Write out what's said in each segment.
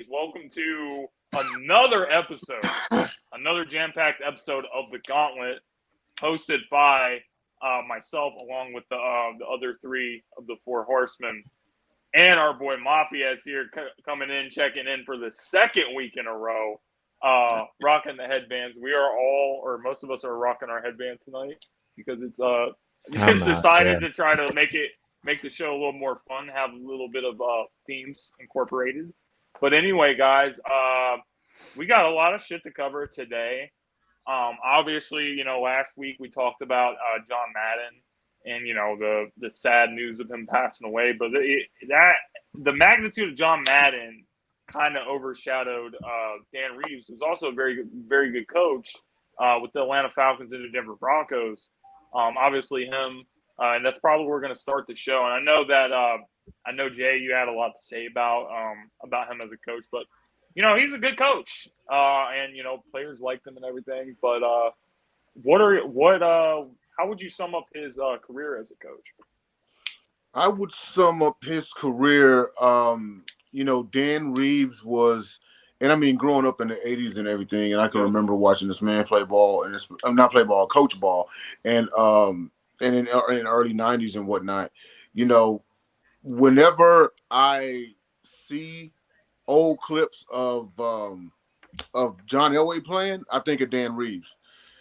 Welcome to another episode, another jam-packed episode of the Gauntlet, hosted by myself, along with the other three of the Four Horsemen, and our boy Mafia is here, coming in, checking in for the second week in a row, rocking the headbands. We are all, or most of us, are rocking our headbands tonight because it's just decided to try to make the show a little more fun, have a little bit of themes incorporated. But anyway, guys, we got a lot of shit to cover today. Obviously, last week we talked about John Madden and the sad news of him passing away. But the magnitude of John Madden kind of overshadowed Dan Reeves, who's also a very good coach with the Atlanta Falcons and the Denver Broncos. Obviously, him, and that's probably where we're going to start the show. And I know that. I know, Jay, you had a lot to say about him as a coach, but he's a good coach, and players liked him and everything. But how would you sum up his career as a coach? I would sum up his career. Dan Reeves was, and I mean, growing up in the '80s and everything, and I can remember watching this man play ball, and not play ball, coach ball, and in the early '90s and whatnot. Whenever I see old clips of John Elway playing, I think of Dan Reeves.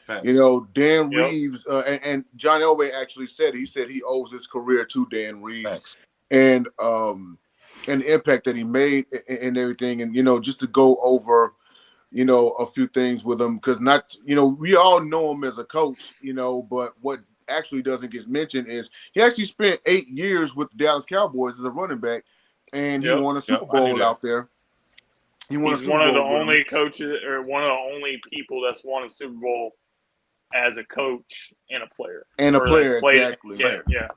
Thanks. Dan Reeves, and John Elway actually said he owes his career to Dan Reeves. Thanks. And the impact that he made and everything, and just to go over a few things with him, because we all know him as a coach, but what actually doesn't get mentioned is he actually spent 8 years with the Dallas Cowboys as a running back, and he won a Super Bowl out there. He's one of the only coaches, or one of the only people that's won a Super Bowl as a coach and a player. Exactly. Yeah.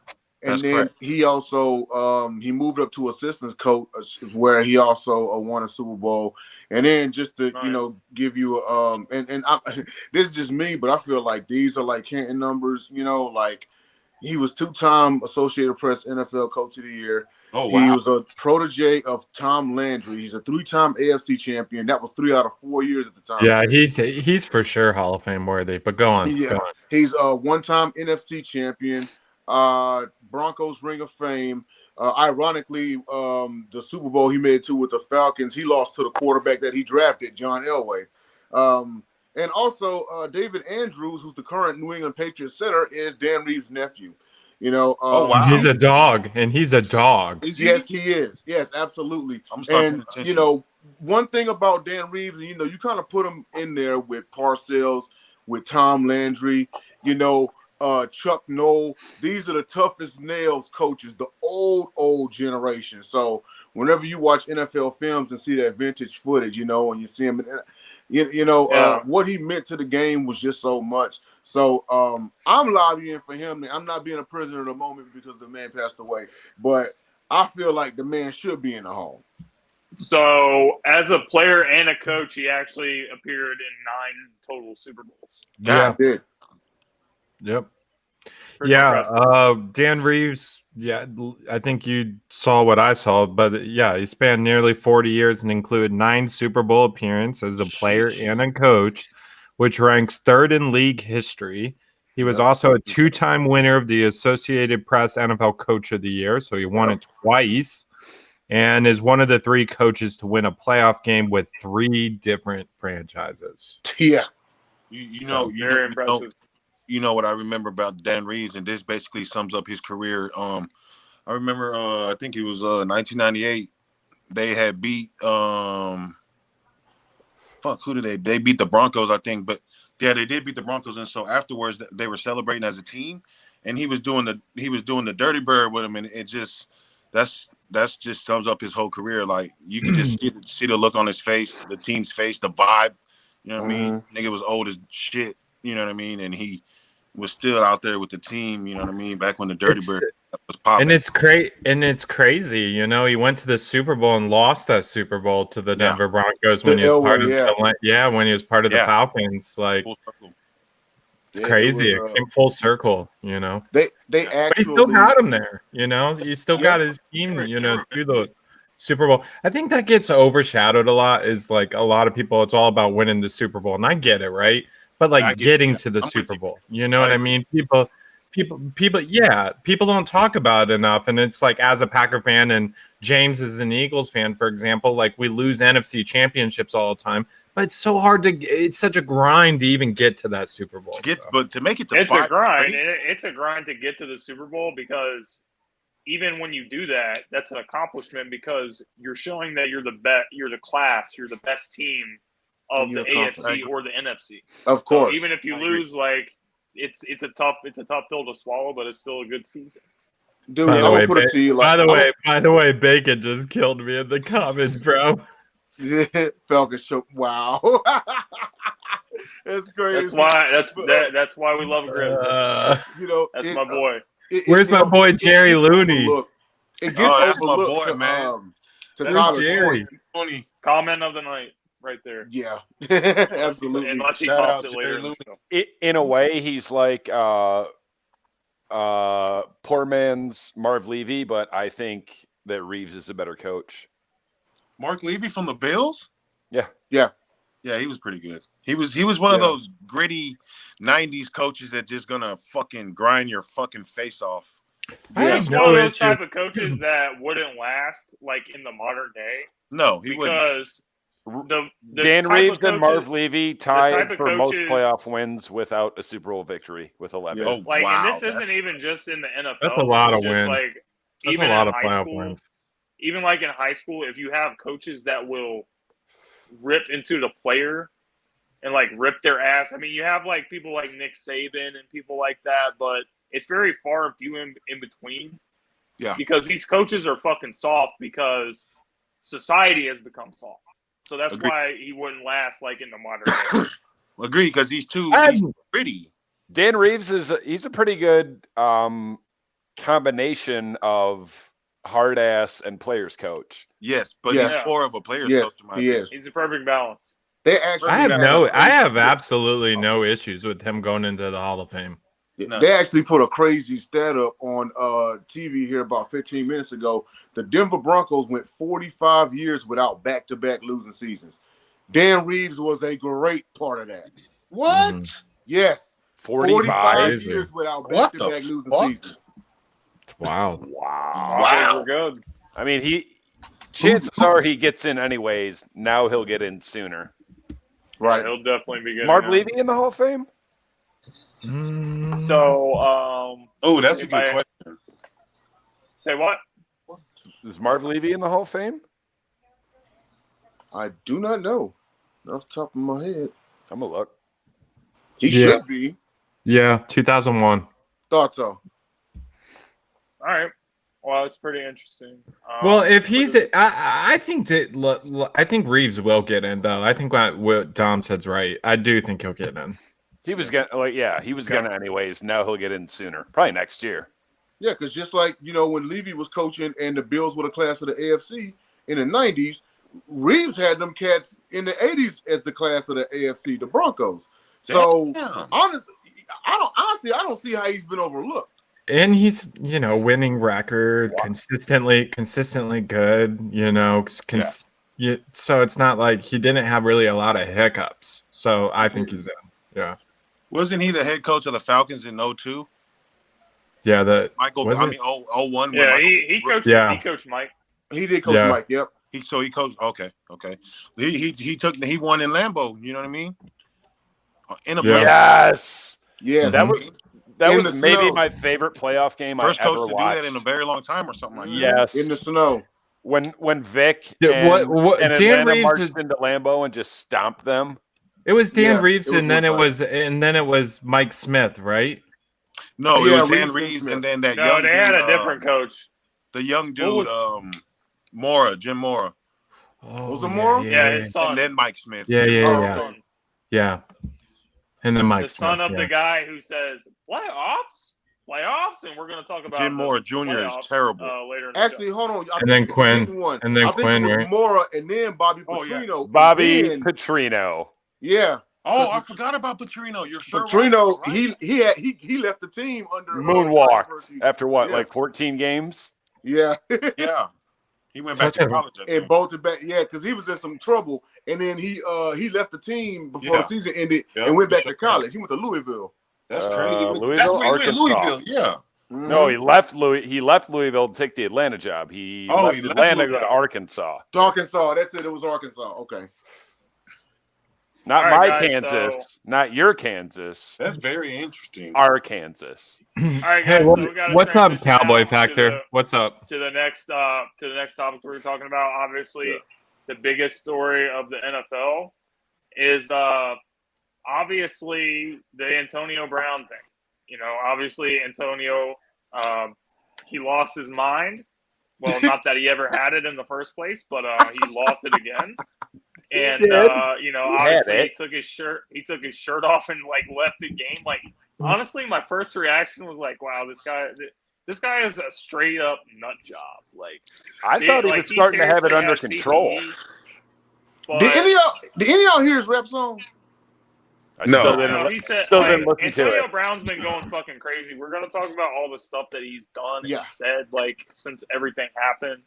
And that's then correct. He also he moved up to assistant coach, where he also won a Super Bowl. And then just to give you and this is just me, but I feel like these are like Canton numbers. Like he was 2-time Associated Press NFL Coach of the Year. Oh wow! He was a protege of Tom Landry. He's a 3-time AFC champion. That was 3 out of 4 years at the time. Yeah, he's for sure Hall of Fame worthy. But go on. Yeah, go on. He's a 1-time NFC champion. Broncos Ring of Fame. Ironically, the Super Bowl he made with the Falcons, he lost to the quarterback that he drafted, John Elway. And also David Andrews, who's the current New England Patriots center, is Dan Reeves' nephew. Oh wow, he's a dog, and he's a dog. Yes, he is. Yes, absolutely. And one thing about Dan Reeves, you kind of put him in there with Parcells, with Tom Landry, Chuck Noll. These are the toughest nails coaches, the old generation. So whenever you watch NFL films and see that vintage footage, and you see him, what he meant to the game was just so much. So I'm lobbying for him. I'm not being a prisoner of the moment because the man passed away, but I feel like the man should be in the Hall. So as a player and a coach, he actually appeared in 9 total Super Bowls. Yeah, he did. Yep. Impressive. Dan Reeves, I think you saw what I saw, but he spanned nearly 40 years and included 9 Super Bowl appearances as a player and a coach, which ranks 3rd in league history. He was also a 2-time winner of the Associated Press NFL Coach of the Year, so he won it twice, and is one of the 3 coaches to win a playoff game with 3 different franchises. Yeah. Very impressive. What I remember about Dan Reeves, and this basically sums up his career. I remember, I think it was 1998. They had beat who did they beat the Broncos, I think. But yeah, they did beat the Broncos, and so afterwards they were celebrating as a team, and he was doing the Dirty Bird with him, and it just that's just sums up his whole career. Like you can just see the look on his face, the team's face, the vibe. You know what I mean? Nigga was old as shit. You know what I mean? And he was still out there with the team, you know what I mean, back when the Dirty Bird was popping. And it's crazy, he went to the Super Bowl and lost that Super Bowl to the Denver Broncos when he was part of when he was part of the Falcons. Like it's crazy. It came full circle, They actually, but he still got him there, he still got his team, through Super Bowl. I think that gets overshadowed a lot. Is like a lot of people, it's all about winning the Super Bowl, and I get it, right? But like getting to the Super Bowl, you know what I mean? People, yeah, people don't talk about it enough, and it's like as a Packer fan, and James is an Eagles fan, for example, like we lose NFC championships all the time, but it's so hard to. It's such a grind to even get to that Super Bowl. But to make it to it's a grind. It's a grind to get to the Super Bowl because even when you do that, that's an accomplishment because you're showing that you're the best, you're the class, you're the best team of the AFC or the NFC. Of course. So even if you lose, like it's a tough pill to swallow, but it's still a good season. Dude, I'm gonna put it to you. By the way, Bacon just killed me in the comments, bro. Falcon show. Wow, that's crazy. That's why we love Grizz. You know, that's my boy. Where's my boy Jerry Looney? It gets my boy, man. Jerry. Comment of the night. Right there. Yeah, absolutely. Unless he talks it later. In a way, he's like poor man's Marv Levy, but I think that Reeves is a better coach. Mark Levy from the Bills? Yeah. He was pretty good. He was one of those gritty '90s coaches that just gonna fucking grind your fucking face off. He's one of those type of coaches that wouldn't last like in the modern day. No, he wouldn't. Because Dan Reeves and Marv Levy tied for most playoff wins without a Super Bowl victory with 11. Yeah. And this isn't even just in the NFL. That's a lot of wins. Like, that's even a lot of playoff wins. Even like in high school, if you have coaches that will rip into the player and like rip their ass. I mean, you have like people like Nick Saban and people like that, but it's very far and few in between. Yeah. Because these coaches are fucking soft because society has become soft. So that's why he wouldn't last like in the modern day. Agree, because he's pretty. Dan Reeves he's a pretty good combination of hard ass and players coach. Yes, but he's more of a players coach to my opinion. He's a perfect balance. I have absolutely no issues with him going into the Hall of Fame. They actually put a crazy stat up on TV here about 15 minutes ago. The Denver Broncos went 45 years without back-to-back losing seasons. Dan Reeves was a great part of that. What? Mm-hmm. Yes. 45 years without back-to-back losing seasons. It's wild. Wow. We're good. I mean, chances are he gets in anyways. Now he'll get in sooner. Right. He'll definitely be good. Marv Levy in the Hall of Fame? So, that's a good question. Say what? Is Marv Levy in the Hall of Fame? I do not know. Off the top of my head. I'm going to look. He should be. Yeah, 2001. Thought so. All right. Well, it's pretty interesting. Well, if he's, I think Reeves will get in though. I think what Dom said's right. I do think he'll get in. He was gonna anyways. Now he'll get in sooner, probably next year. Yeah, because just like when Levy was coaching and the Bills were the class of the AFC in the '90s, Reeves had them cats in the '80s as the class of the AFC, the Broncos. So honestly, I don't see how he's been overlooked. And he's, winning record, consistently good, so it's not like he didn't have really a lot of hiccups. So I think he's in. Yeah. Wasn't he the head coach of the Falcons in 02? Yeah, 01. Yeah, he coached. Yeah. He coached Mike. He did coach Mike. Yep. He coached. Okay. He won in Lambeau. You know what I mean? Yes. That was maybe snow. My favorite playoff game First I ever coach to watched. do that in a very long time or something like that. Yes. In the snow. When Vic and Dan Atlanta Reeves marched into Lambeau and just stomped them. It was Dan Reeves and then it was Mike Smith, right? No, it was Dan Reeves and then that young they had a different coach. The young dude, Jim Mora. Oh, was it Mora? Yeah, his son. And then Mike Smith. Yeah. And then Mike the son of the guy who says playoffs, and we're going to talk about Jim Mora Jr. is terrible. Later in the Actually, hold on. And then Quinn. Right? Mora and then Bobby Petrino. Yeah. Bobby Petrino. Yeah. Oh, I forgot about Petrino. You're sure Petrino, right. he left the team under moonwalk after what, like 14 games? Yeah. Yeah. He went back to college. And bolted back, yeah, because he was in some trouble, and then he bolted back, yeah, because he was in some trouble, and then he left the team before the season ended and went back to college. He went to Louisville. That's crazy. Louisville, that's where he went, Arkansas. Louisville. Yeah. Mm-hmm. No, he left Louisville to take the Atlanta job. He left Atlanta to go to Arkansas. Arkansas. That's it. It was Arkansas. Okay. Not All right, my guys, Kansas. Not your Kansas. That's very interesting. Our Kansas. All right, guys. Hey, So we got what's up, Cowboy Factor? What's up? To the next topic we're talking about. Obviously, the biggest story of the NFL is obviously the Antonio Brown thing. You know, obviously Antonio, he lost his mind. Well, not that he ever had it in the first place, but he lost it again. And you know, obviously he took his shirt off and like left the game. Like, honestly, my first reaction was like, wow, this guy is a straight up nut job. Like, I thought he was starting to have it under control. Did any of y'all hear his rap song? No, he said Antonio Brown's been going fucking crazy. We're gonna talk about all the stuff that he's done and said, like, since everything happened.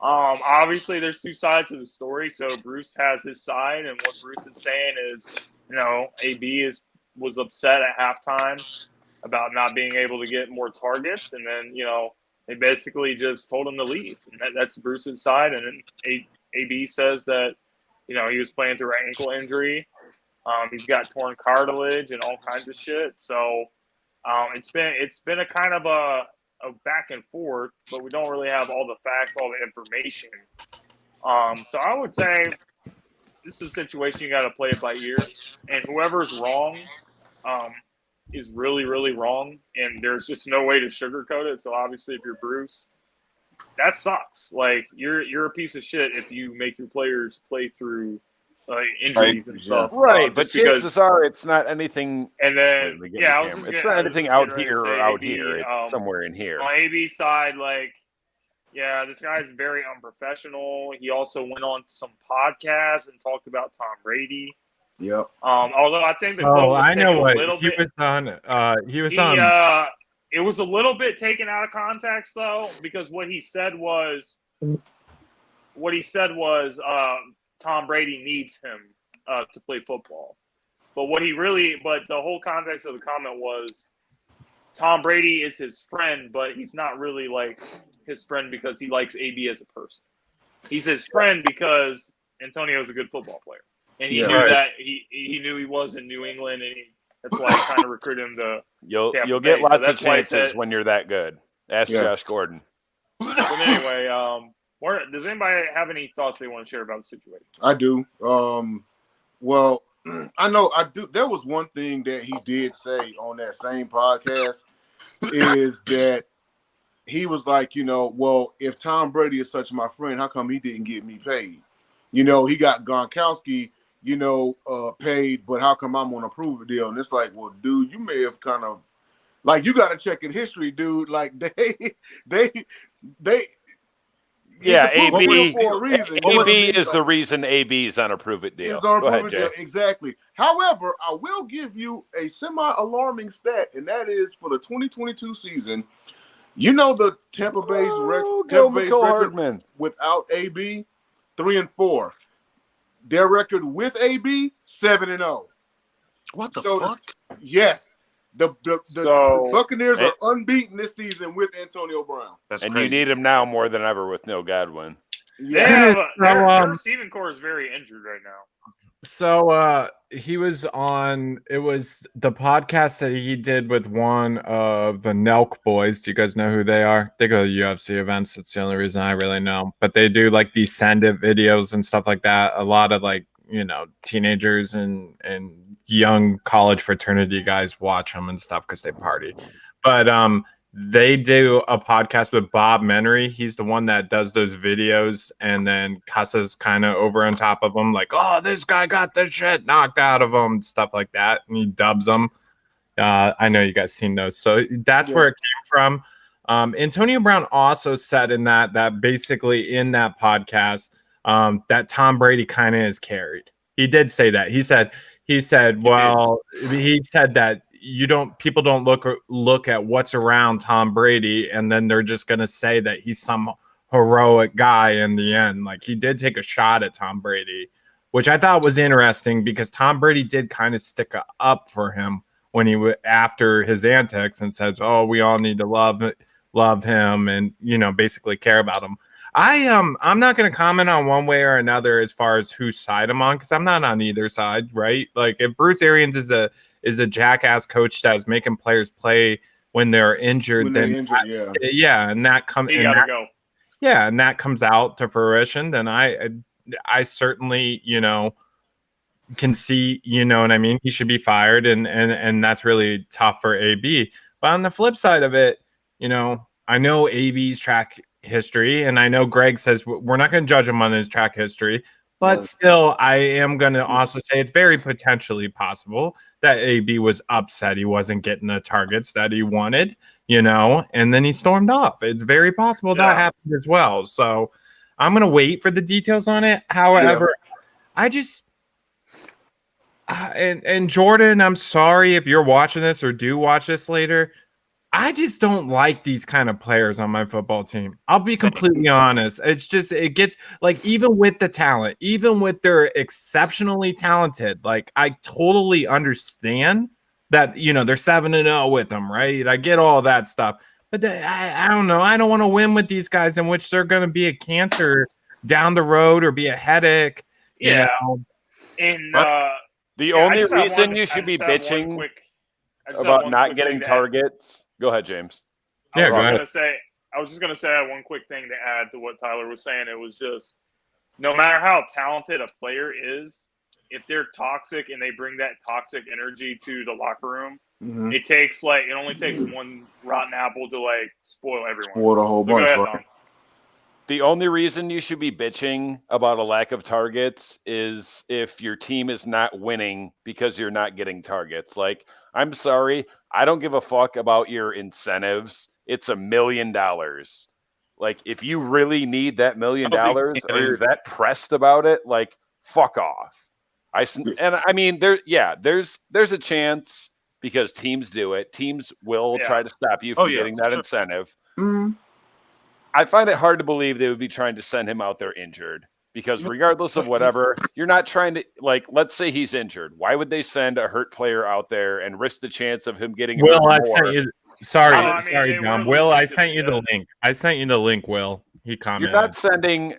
Obviously there's two sides to the story. So Bruce has his side, and what Bruce is saying is, you know, AB was upset at halftime about not being able to get more targets, and then, you know, they basically just told him to leave. And that's Bruce's side. And then AB says that, you know, he was playing through an ankle injury. He's got torn cartilage and all kinds of shit. So it's been a kind of a back and forth, but we don't really have all the facts, all the information. So I would say this is a situation you got to play it by ear, and whoever's wrong is really, really wrong, and there's just no way to sugarcoat it. So obviously, if you're Bruce, that sucks. Like, you're a piece of shit if you make your players play through injuries and stuff, right? But chances are it's not anything. And then, it's not anything out here or out here. It's somewhere in here. On AB's side, like, yeah, this guy's very unprofessional. He also went on some podcasts and talked about Tom Brady. Yep. Although I think the I know what he was on. He was on. It was a little bit taken out of context, though, because what he said was Tom Brady needs him to play football. But the whole context of the comment was Tom Brady is his friend, but he's not really like his friend because he likes AB as a person. He's his friend because Antonio is a good football player. And he knew that he knew he was in New England, and that's why I kind of recruited him to You'll get lots of chances when you're that good. Ask Josh Gordon. But anyway, does anybody have any thoughts they want to share about the situation? I do. Well, I know I do. There was one thing that he did say on that same podcast is that he was like, you know, well, if Tom Brady is such my friend, how come he didn't get me paid? You know, he got Gronkowski, you know, paid, but how come I'm on a prove deal? And it's like, well, dude, you may have kind of, like, you got to check in history, dude. Like, they. Yeah, AB is the reason AB is on a prove it deal. Go ahead, Jay. Exactly. However, I will give you a semi-alarming stat, and that is for the 2022 season. You know the Tampa Bay's record without AB, 3-4. Their record with AB, 7-0. What the fuck? Yes. The Buccaneers are unbeaten this season with Antonio Brown. That's and crazy. You need him now more than ever with no Godwin. Yeah, their receiving core is very injured right now. So he was on, it was the podcast that he did with one of the Nelk boys. Do you guys know who they are? They go to UFC events. That's the only reason I really know. But they do like these send-it videos and stuff like that. A lot of like, you know, teenagers and young college fraternity guys watch them and stuff because they party. But they do a podcast with Bob Menery. He's the one that does those videos and then cusses kind of over on top of them, like, oh, this guy got the shit knocked out of him, stuff like that. And he dubs them. I know you guys seen those. So that's where it came from. Antonio Brown also said in that basically in that podcast that Tom Brady kind of is carried. He did say that. He said that people don't look at what's around Tom Brady, and then they're just going to say that he's some heroic guy in the end. Like, he did take a shot at Tom Brady, which I thought was interesting because Tom Brady did kind of stick up for him when he after his antics and said, "Oh, we all need to love him and, you know, basically care about him." I'm not going to comment on one way or another as far as whose side I'm on, because I'm not on either side, right? Like, if Bruce Arians is a jackass coach that's making players play when they're injured, and that comes and that comes out to fruition, then I certainly, you know, can see, you know what I mean, he should be fired, and that's really tough for AB. But on the flip side of it, you know, I know AB's track history, and I know Greg says we're not going to judge him on his track history, but still, I am going to also say it's very potentially possible that AB was upset he wasn't getting the targets that he wanted, you know, and then he stormed off. It's very possible that happened as well. So I'm going to wait for the details on it. However, I just and Jordan, I'm sorry if you're watching this or do watch this later. I just don't like these kind of players on my football team. I'll be completely honest. It's just, it gets like, even with the talent, even with their exceptionally talented, like, I totally understand that, you know, they're 7-0 with them, right? I get all that stuff, but I don't know. I don't want to win with these guys in which they're going to be a cancer down the road or be a headache. You know? And the only reason you should be bitching about not getting targets. Go ahead, James. I was just gonna say one quick thing to add to what Tyler was saying. It was just, no matter how talented a player is, if they're toxic and they bring that toxic energy to the locker room, it only takes one rotten apple to like spoil everyone. Spoil a whole bunch. Right? The only reason you should be bitching about a lack of targets is if your team is not winning because you're not getting targets. Like, I'm sorry, I don't give a fuck about your incentives. It's $1 million. Like, if you really need that $1 million or you're that pressed about it, like, fuck off. I mean, there's a chance, because teams do it. Teams will try to stop you from getting that incentive. Mm-hmm. I find it hard to believe they would be trying to send him out there injured, because regardless of whatever, you're not trying to, like, let's say he's injured. Why would they send a hurt player out there and risk the chance of him getting hurt more? Sorry, John. Will, I sent you the link. Will. He commented. You're not sending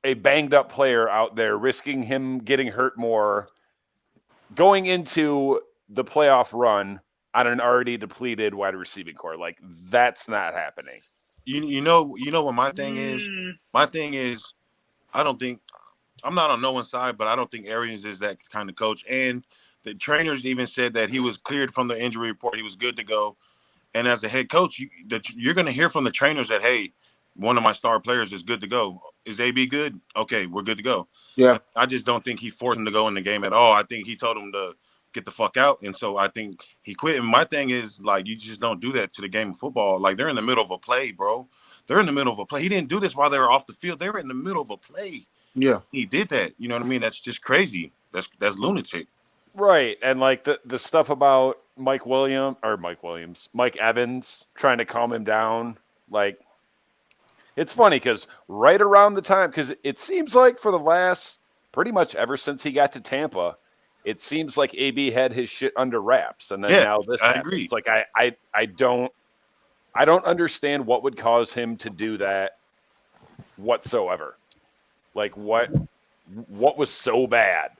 a banged up player out there, risking him getting hurt more, going into the playoff run on an already depleted wide receiving core. Like, that's not happening. You know what my thing is? My thing is, I'm not on no one's side, but I don't think Arians is that kind of coach. And the trainers even said that he was cleared from the injury report. He was good to go. And as a head coach, you're going to hear from the trainers that, hey, one of my star players is good to go. Is AB good? Okay, we're good to go. Yeah. I just don't think he forced him to go in the game at all. I think he told him to get the fuck out. And so I think he quit. And my thing is, like, you just don't do that to the game of football. Like, they're in the middle of a play, bro. They're in the middle of a play. He didn't do this while they were off the field. They were in the middle of a play. Yeah. He did that. You know what I mean? That's just crazy. That's lunatic. Right. And like the stuff about Mike Evans trying to calm him down. Like, it's funny because right around the time, because it seems like for the last, pretty much ever since he got to Tampa, it seems like AB had his shit under wraps. And then now this happens. Agree. It's like, I don't understand what would cause him to do that whatsoever. Like, what was so bad?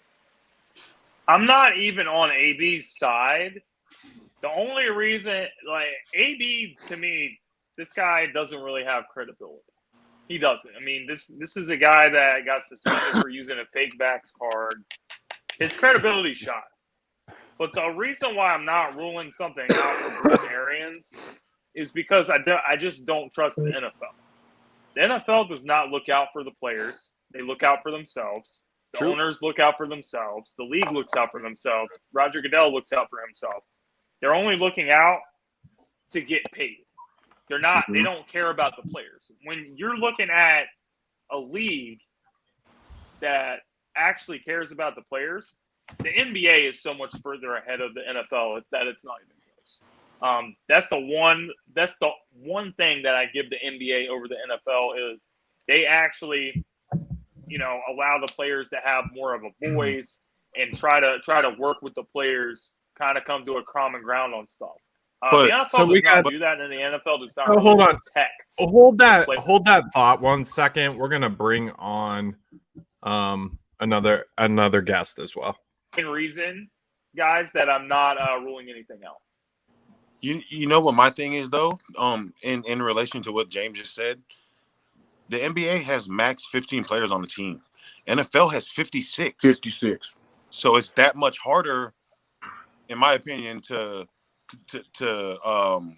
I'm not even on AB's side. The only reason, like, AB, to me, this guy doesn't really have credibility. He doesn't. I mean, this is a guy that got suspended for using a fake backs card. His credibility's shot. But the reason why I'm not ruling something out for Bruce Arians is because I just don't trust the NFL. The NFL does not look out for the players. They look out for themselves. The owners look out for themselves. The league looks out for themselves. Roger Goodell looks out for himself. They're only looking out to get paid. They're not. They don't care about the players. When you're looking at a league that actually cares about the players, the NBA is so much further ahead of the NFL that it's not even close. That's the one thing that I give the NBA over the NFL is they actually, allow the players to have more of a voice and try to work with the players, kind of come to a common ground on stuff. But- the NFL so we does not got- do that, and the NFL does not Oh, really hold on. protect. Hold that Play- thought 1 second. We're gonna bring on another guest as well. Reason, guys, that I'm not ruling anything out. You know what my thing is though, in relation to what James just said, the NBA has max 15 players on the team. NFL has 56. 56. So it's that much harder, in my opinion, to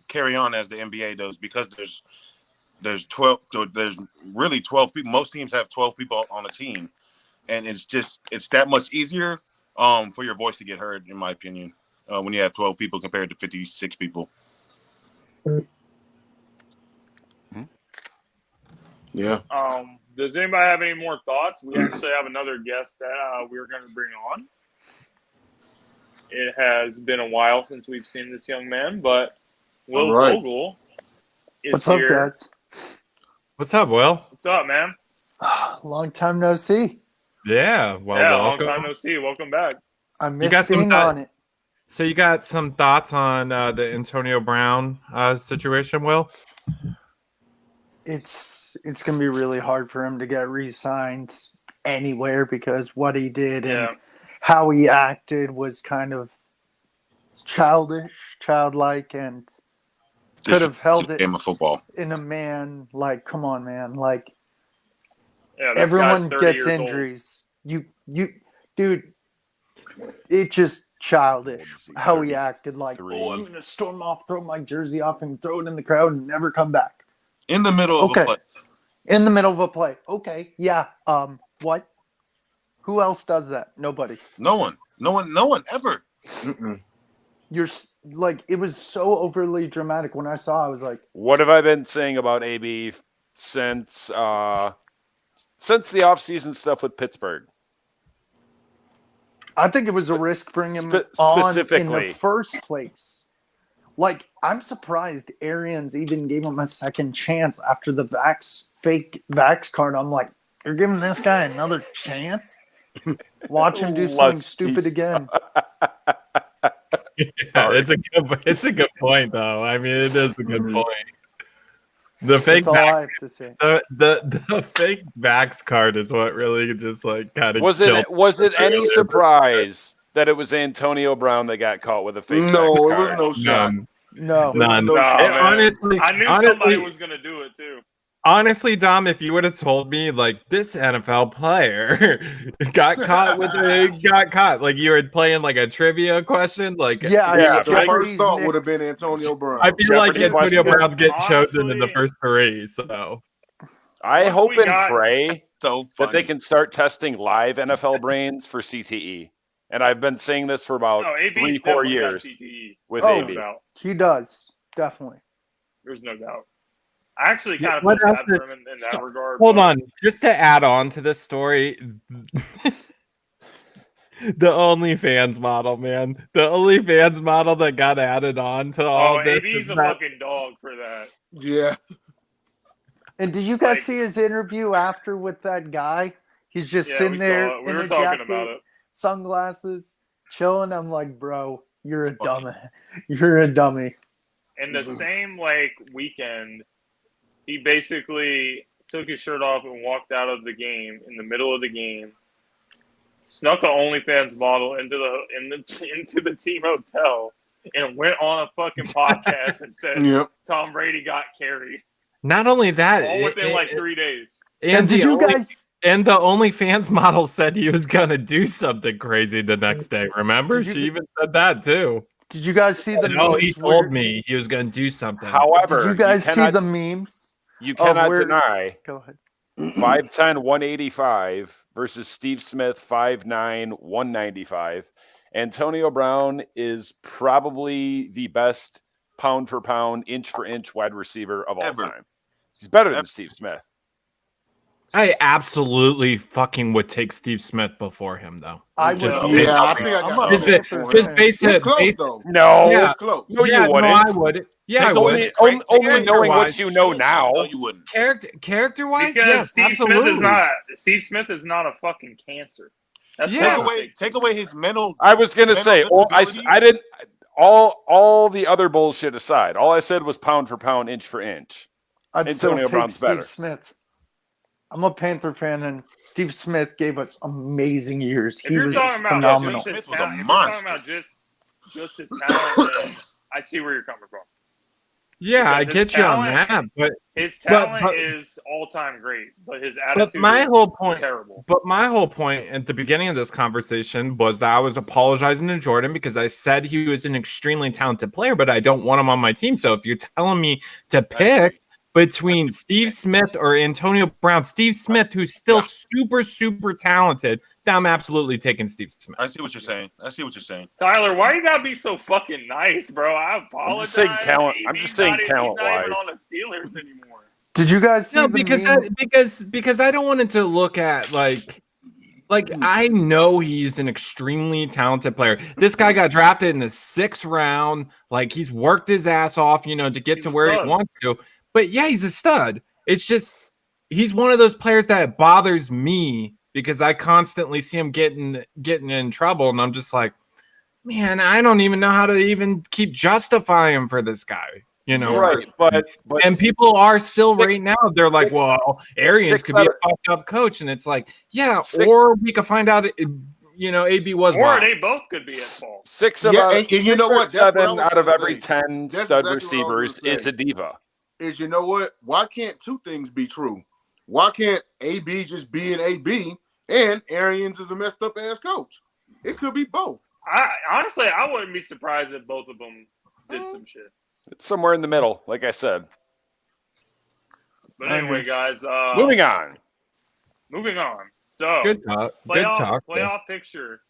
carry on as the NBA does, because there's really 12 people. Most teams have 12 people on a team, and it's that much easier for your voice to get heard, in my opinion, when you have 12 people compared to 56 people. Yeah. Does anybody have any more thoughts? We actually have another guest that we're going to bring on. It has been a while since we've seen this young man, but Will Vogel is What's up, here. guys? What's up, Will? What's up, man? Long time no see. Yeah, well, Long welcome. time no see. Welcome back. I got missed some being on it. So you got some thoughts on the Antonio Brown situation, Will? It's going to be really hard for him to get re-signed anywhere, because what he did and how he acted was kind of childlike, and could have held it game of football. in a man. Like, come on, man. Like, this everyone guy's 30 gets years old. injuries. Dude, it's just childish how he acted. Like, I'm going to storm off, throw my jersey off, and throw it in the crowd and never come back. In the middle of a play. In the middle of a play. Okay. Yeah. What? Who else does that? Nobody. No one ever. Mm-mm. You're like, it was so overly dramatic. When I saw, I was like, What have I been saying about AB since the offseason stuff with Pittsburgh? I think it was a risk bringing him on in the first place. Like, I'm surprised Arians even gave him a second chance after the fake vax card. I'm like, you're giving this guy another chance? Watch him do something stupid again. It's a good point, though. I mean, it is a good point. The fake That's all I have to say. The fake vax card is what really just like kind of was it any surprise that it was Antonio Brown that got caught with a fake vax No, card? it was no shot. No. None. Honestly, I knew somebody was going to do it too. Honestly, Dom, if you would have told me like this NFL player got caught like you were playing like a trivia question, like the first thought would have been Antonio Brown. I feel like Antonio Brown's getting chosen in the first three. So I hope and pray that they can start testing live NFL brains for CTE. And I've been saying this for about 3-4 years with AB. He does, definitely. There's no doubt. I actually kind of feel bad for him in that regard. Hold on. Just to add on to this story, the OnlyFans model, man. The OnlyFans model that got added on to all this. AB's a fucking dog for that. Yeah. And did you guys see his interview after with that guy? He's just sitting there in a jacket, sunglasses, chilling. I'm like, bro, you're a dummy. You're a dummy. In the same weekend, he basically took his shirt off and walked out of the game in the middle of the game, snuck an OnlyFans model into the team hotel, and went on a fucking podcast and said Tom Brady got carried. Not only that, all within 3 days. And did you guys? And the OnlyFans model said he was gonna do something crazy the next day. Remember, she even said that too. Did you guys see the? No, he told me he was gonna do something. However, did you guys see the memes? You cannot deny. Go ahead. 5'10", 185 versus Steve Smith, 5'9", 195. Antonio Brown is probably the best pound for pound, inch for inch wide receiver of all time. He's better than Steve Smith. I absolutely fucking would take Steve Smith before him, though. I would. I think I got his base it's close though. No, yeah, close. no, yeah, you wouldn't. No, I would. Yeah, I would. Only knowing what you know now. No, you wouldn't. Character-wise, because yes, Steve absolutely. Smith is not a fucking cancer. That's Take away his mental. I was gonna say, I didn't. All the other bullshit aside, all I said was pound for pound, inch for inch. I'd Antonio still take Brown's Steve better. Smith. I'm a Panther fan, and Steve Smith gave us amazing years. If you're talking about phenomenal. just his talent, if you're talking about just his talent, then I see where you're coming from. Yeah, I get you on that, but his talent is all-time great, but his attitude is terrible. But my whole point at the beginning of this conversation was that I was apologizing to Jordan because I said he was an extremely talented player, but I don't want him on my team. So if you're telling me to pick between Steve Smith or Antonio Brown, Steve Smith, who's still super, super talented, then I'm absolutely taking Steve Smith. I see what you're saying. Tyler, why you gotta be so fucking nice, bro? I apologize. I'm just saying talent. I'm just saying talent wise. He's not even on the Steelers anymore. Did you guys see because I don't want it to look at like I know he's an extremely talented player. This guy got drafted in the 6th round. Like he's worked his ass off, to get to where he wants to. But yeah, he's a stud. It's just he's one of those players that bothers me because I constantly see him getting in trouble, and I'm just like, man, I don't even know how to even keep justifying for this guy. Right? But and people are still right now. They're like, well, Arians could be a fucked up coach, and it's like, or we could find out. AB was, or they both could be at fault. 6 of and you know what? 7 out of every 10 stud receivers is a diva. Is why can't two things be true? Why can't AB just be an AB and Arians is a messed up ass coach? It could be both. Honestly, I wouldn't be surprised if both of them did some shit. It's somewhere in the middle, like I said. But anyway, guys, moving on. So good talk. Playoff picture.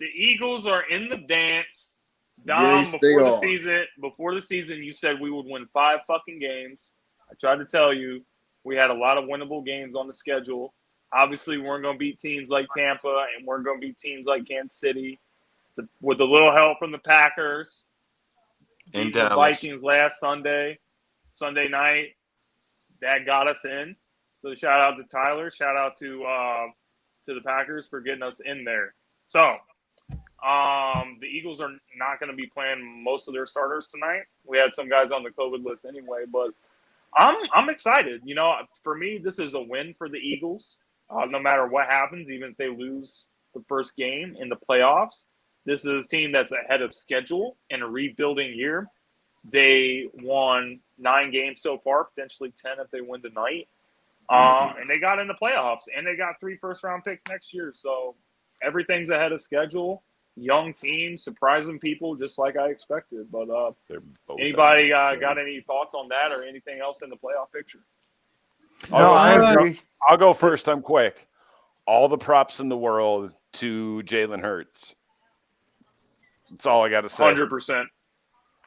The Eagles are in the dance. Dom, before the season, you said we would win 5 fucking games. I tried to tell you we had a lot of winnable games on the schedule. Obviously, we weren't going to beat teams like Tampa, and we're going to beat teams like Kansas City. With a little help from the Packers, and the Vikings last Sunday night, that got us in. So shout out to Tyler. Shout out to the Packers for getting us in there. So. The Eagles are not going to be playing most of their starters tonight. We had some guys on the COVID list anyway, but I'm excited. For me, this is a win for the Eagles. No matter what happens, even if they lose the first game in the playoffs, this is a team that's ahead of schedule in a rebuilding year. They won 9 games so far, potentially 10 if they win tonight. And they got in the playoffs, and they got 3 first-round picks next year. So everything's ahead of schedule. Young team, surprising people just like I expected. But anybody got any thoughts on that or anything else in the playoff picture? I agree. I'll go first. I'm quick. All the props in the world to Jalen Hurts. That's all I got to say. 100%.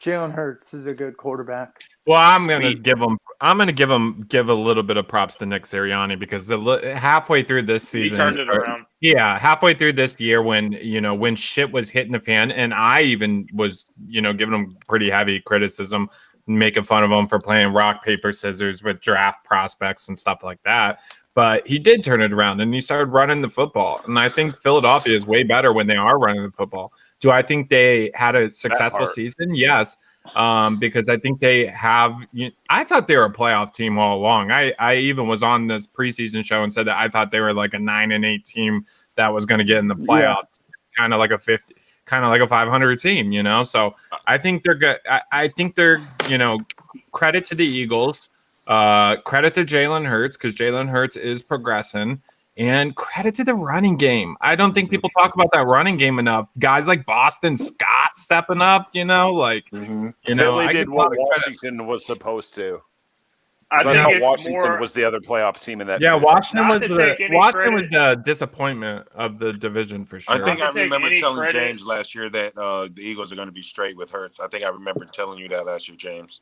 Jalen Hurts is a good quarterback. Well, I'm gonna give a little bit of props to Nick Sirianni because halfway through this season, he turned it around. Yeah, halfway through this year when shit was hitting the fan, and I even was giving him pretty heavy criticism, making fun of him for playing rock paper scissors with draft prospects and stuff like that. But he did turn it around, and he started running the football. And I think Philadelphia is way better when they are running the football. Do I think they had a successful season? Yes, because I think they have. I thought they were a playoff team all along. I even was on this preseason show and said that I thought they were like a 9-8 team that was going to get in the playoffs, kind of like a 500 team. So I think they're good. I think they're credit to the Eagles. Credit to Jalen Hurts because Jalen Hurts is progressing, and credit to the running game. I don't think people talk about that running game enough. Guys like Boston Scott stepping up, Philly did what Washington was supposed to. I think Washington was the other playoff team in that. Yeah, Washington was the disappointment of the division for sure. I think I remember telling James last year that the Eagles are going to be straight with Hurts. I think I remember telling you that last year, James.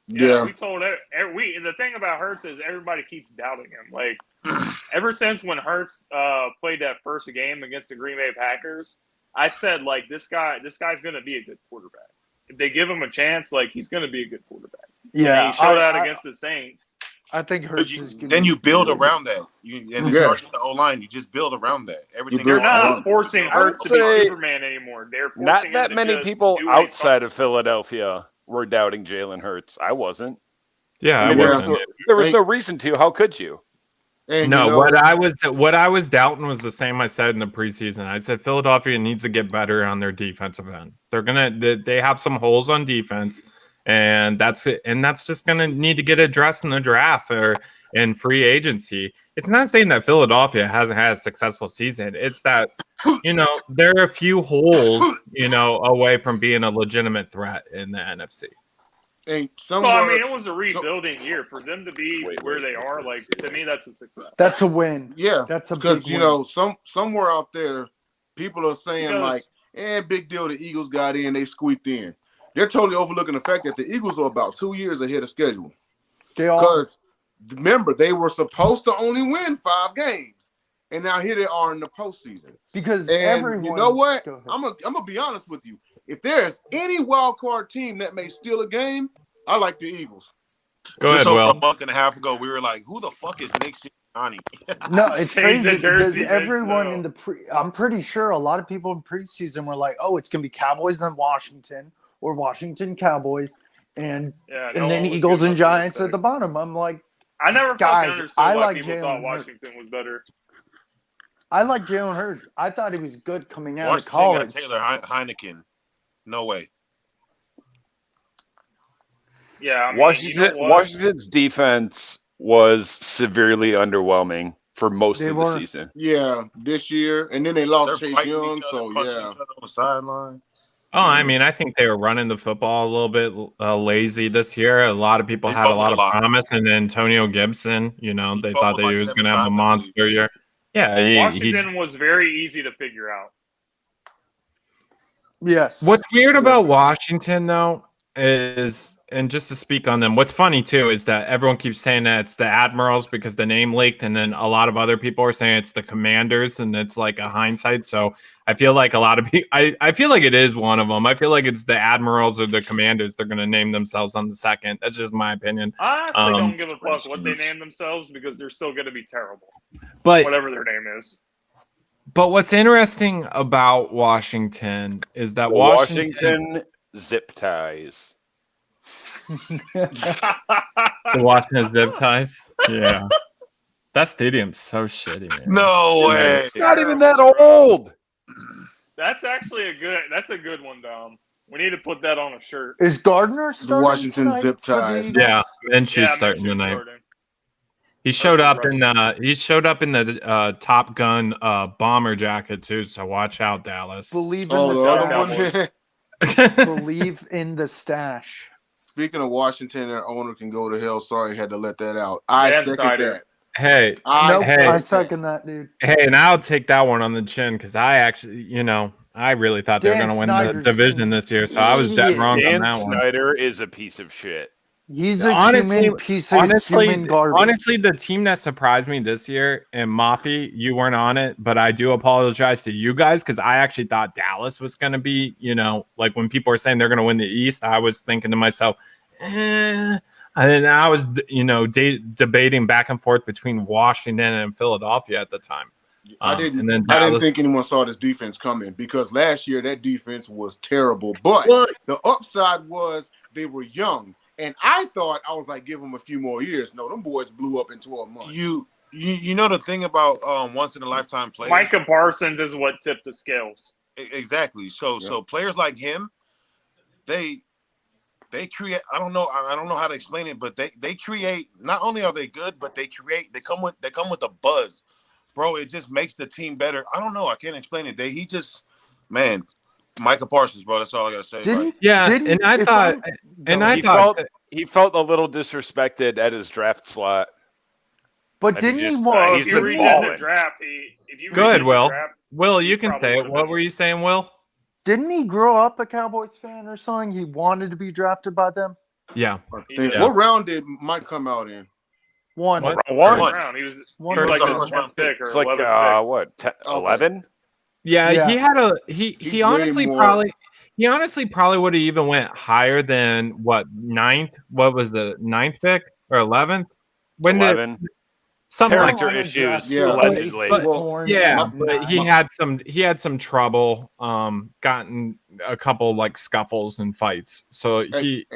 Yeah, we told the thing about Hurts is everybody keeps doubting him. Like ever since when Hurts played that first game against the Green Bay Packers, I said, like, this guy's going to be a good quarterback. If they give him a chance, like, he's going to be a good quarterback. Yeah, and he showed out against the Saints. I think Hurts is going. Then you build around that. And it starts with the O-line. You just build around that. Everything. They're not forcing Hurts to be Superman anymore. They're forcing not him that to many just people do what he's outside of Philadelphia were doubting Jalen Hurts. I wasn't. Yeah, I wasn't. There was no reason to. How could you? And no, what I was doubting was the same I said in the preseason. I said Philadelphia needs to get better on their defensive end. They have some holes on defense, and that's it. And that's just gonna need to get addressed in the draft or in free agency. It's not saying that Philadelphia hasn't had a successful season. It's that there are a few holes away from being a legitimate threat in the NFC. And it was a rebuilding year for them to be where they are. Like, to me, that's a success. That's a win. Yeah, that's a because big win. somewhere out there, people are saying big deal. The Eagles got in, they squeaked in. They're totally overlooking the fact that the Eagles are about 2 years ahead of schedule. Because remember, they were supposed to only win 5 games, and now here they are in the postseason. Because everyone, you know what? I'm gonna be honest with you. If there's any wild card team that may steal a game, I like the Eagles. Go ahead, Will. A month and a half ago, we were like, "Who the fuck is Nick Sirianni?" No, it's crazy because everyone in I'm pretty sure a lot of people in preseason were like, "Oh, it's gonna be Cowboys and Washington, or Washington Cowboys, and then Eagles and Giants at the bottom." I'm like, I never guys, understood I why like people thought Washington was better. I like Jalen Hurts. I thought he was good coming out Washington of college. Got Taylor Heineken. No way. Yeah, Washington's defense was severely underwhelming for most of the season. Yeah, this year, and then they lost Chase Young, so yeah. Each other on the sideline. Oh, I mean, I think they were running the football a little bit lazy this year. A lot of people had a lot of promise, and Antonio Gibson, they thought that he was going to have a monster year. Yeah, Washington was very easy to figure out. Yes. What's weird about Washington, though, is, and just to speak on them, what's funny, too, is that everyone keeps saying that it's the Admirals because the name leaked, and then a lot of other people are saying it's the Commanders, and it's like a hindsight. So I feel like a lot of people, I feel like it is one of them. I feel like it's the Admirals or the Commanders. They're going to name themselves on the second. That's just my opinion. I honestly don't give a fuck what they name themselves because they're still going to be terrible. But whatever their name is. But what's interesting about Washington is that Washington zip ties. The Washington zip ties? Yeah. That stadium's so shitty, man. No way. It's not even that old. That's actually a good one, Dom. We need to put that on a shirt. Is Gardner starting? The Washington zip ties. Yeah, Minshew's starting tonight. He showed up in the Top Gun bomber jacket too, so watch out, Dallas. Believe in the stash. Believe in the stash. Speaking of Washington, their owner can go to hell. Sorry, I had to let that out. I second that. Hey, I second that, dude. Hey, and I'll take that one on the chin because I actually, I really thought they were going to win the division this year, so I was dead wrong on that one. Snyder is a piece of shit. He's a human piece of human garbage. Honestly, the team that surprised me this year, and Mafi, you weren't on it, but I do apologize to you guys because I actually thought Dallas was going to be, like when people are saying they're going to win the East, I was thinking to myself, And I was, debating back and forth between Washington and Philadelphia at the time. I didn't think anyone saw this defense coming because last year that defense was terrible. But the upside was they were young. And I thought, I was like, give them a few more years. No, them boys blew up in 12 months. You know the thing about once in a lifetime players. Micah Parsons is what tipped the scales. Exactly. So players like him, they create. I don't know how to explain it, but they create. Not only are they good, but they come with a buzz, bro. It just makes the team better. I don't know. I can't explain it. Micah Parsons, bro. That's all I gotta say. He felt a little disrespected at his draft slot. But didn't he want? If you redid the draft, go ahead, Will. Will, you can say it. What were you saying, Will? Didn't he grow up a Cowboys fan or something? He wanted to be drafted by them. Yeah. What round did Mike come out in? One. One. Round. He was First like round, the 10th pick or It's like 11th pick. 11? Yeah, Yeah. he had he honestly probably would have even went higher than what, 9th? What was the 9th pick or 11th? When 11. something like Character issues, Yeah. allegedly. but he had some trouble, gotten a couple like scuffles and fights. So he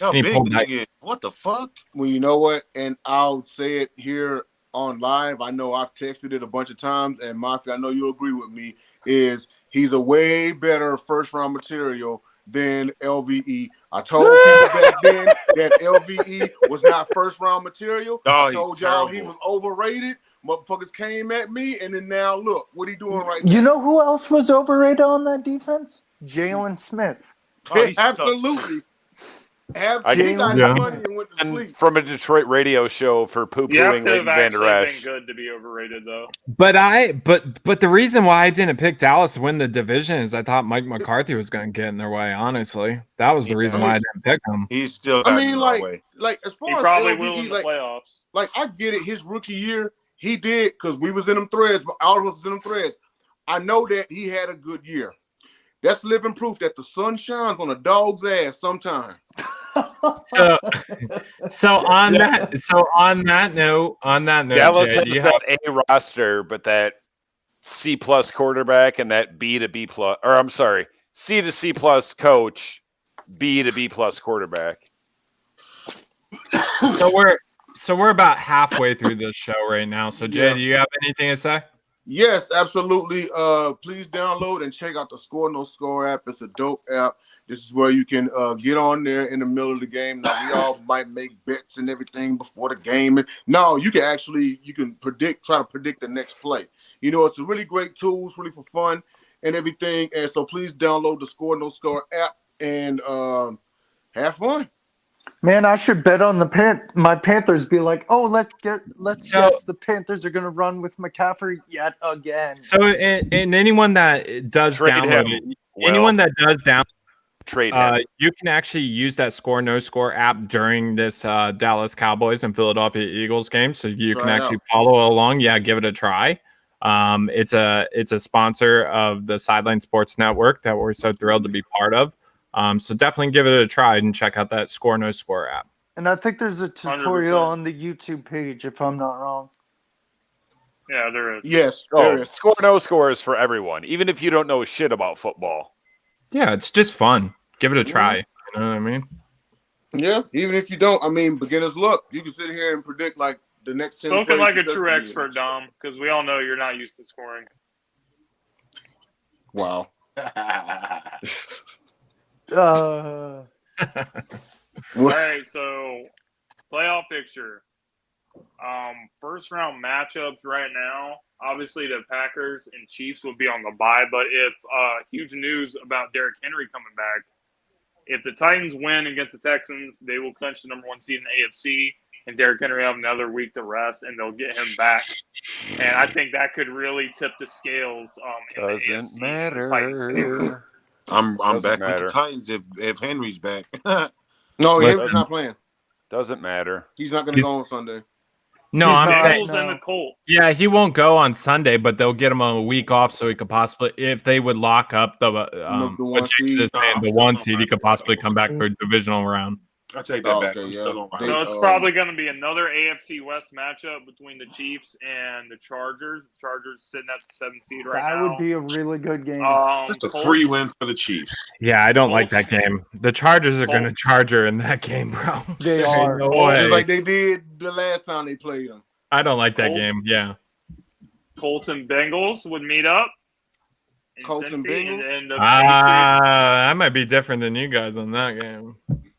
How he big pulled the back. nigga is? What the fuck? Well, you know what? And I'll say it here on live. I know I've texted it a bunch of times, and Mafia, I know you'll agree with me, is he's a way better first-round material than LVE. I told people back then that LVE was not first-round material. I told y'all he was overrated. Motherfuckers came at me, and then now look what he doing right now. You know who else was overrated on that defense? Jalen Smith. Absolutely. He got Yeah. his money and went to sleep. From a Detroit radio show for You have poo-pooing to Leighton have Vander actually been Esch. good to be overrated, though. But the reason why I didn't pick Dallas to win the division is I thought Mike McCarthy was going to get in their way. Honestly, that was the reason why I didn't pick him. He's still got in our way. Like as far He as probably LVE, will in the playoffs. Like I get it, his rookie year he did because we was in them threads, but all of us was in them threads. I know that he had a good year. That's living proof that the sun shines on a dog's ass sometime. So on that note, Dallas Jay, has that A roster, but that C+ quarterback and that B to B+, or I'm sorry, C to C+ coach, B to B+ quarterback. So we're about halfway through this show right now. So Jay, do you have anything to say? Yes, absolutely. Please download and check out the Score No Score app. It's a dope app. This is where you can get on there in the middle of the game. Now we all might make bets and everything before the game. No, you can try to predict the next play. You know, it's a really great tool. It's really for fun and everything. And so please download the Score No Score app and have fun. Man, I should bet on my Panthers. Be like, oh, let's guess the Panthers are going to run with McCaffrey yet again. So, and anyone that does download it, you can actually use that Score No Score app during this Dallas Cowboys and Philadelphia Eagles game, so you can actually follow along. Yeah, give it a try. It's a sponsor of the Sideline Sports Network that we're so thrilled to be part of. So definitely give it a try and check out that Score No Score app. And I think there's a tutorial 100%. On the YouTube page, if I'm not wrong. Yeah, there is. Yes, there is. Score No Score is for everyone, even if you don't know shit about football. Yeah, it's just fun. Give it a try. You know what I mean? Yeah, even if you don't, beginner's luck. You can sit here and predict like the next 10 Spoken like a true expert, Dom, because we all know you're not used to scoring. Wow. All right, so playoff picture. First round matchups right now. Obviously, the Packers and Chiefs would be on the bye, but if huge news about Derrick Henry coming back. If the Titans win against the Texans, they will clinch the number 1 seed in the AFC, and Derrick Henry have another week to rest, and they'll get him back. And I think that could really tip the scales. Doesn't matter. I'm back with the Titans if Henry's back. No, Henry's not playing. Doesn't matter. He's not going to go on Sunday. No, I'm saying and the Colts. Yeah, he won't go on Sunday, but they'll get him a week off so he could possibly, if they would lock up the 1 seed, he could possibly come back for a divisional round. I take that back. So it's probably going to be another AFC West matchup between the Chiefs and the Chargers. The Chargers sitting at the 7th seed right now. That would be a really good game. It's a free win for the Chiefs. Yeah, I don't like that game. The Chargers are going to Charger in that game, bro. They are. Just like they did the last time they played them. I don't like that game. Yeah. Colts and Bengals would meet up. Colts and Bengals? And I might be different than you guys on that game.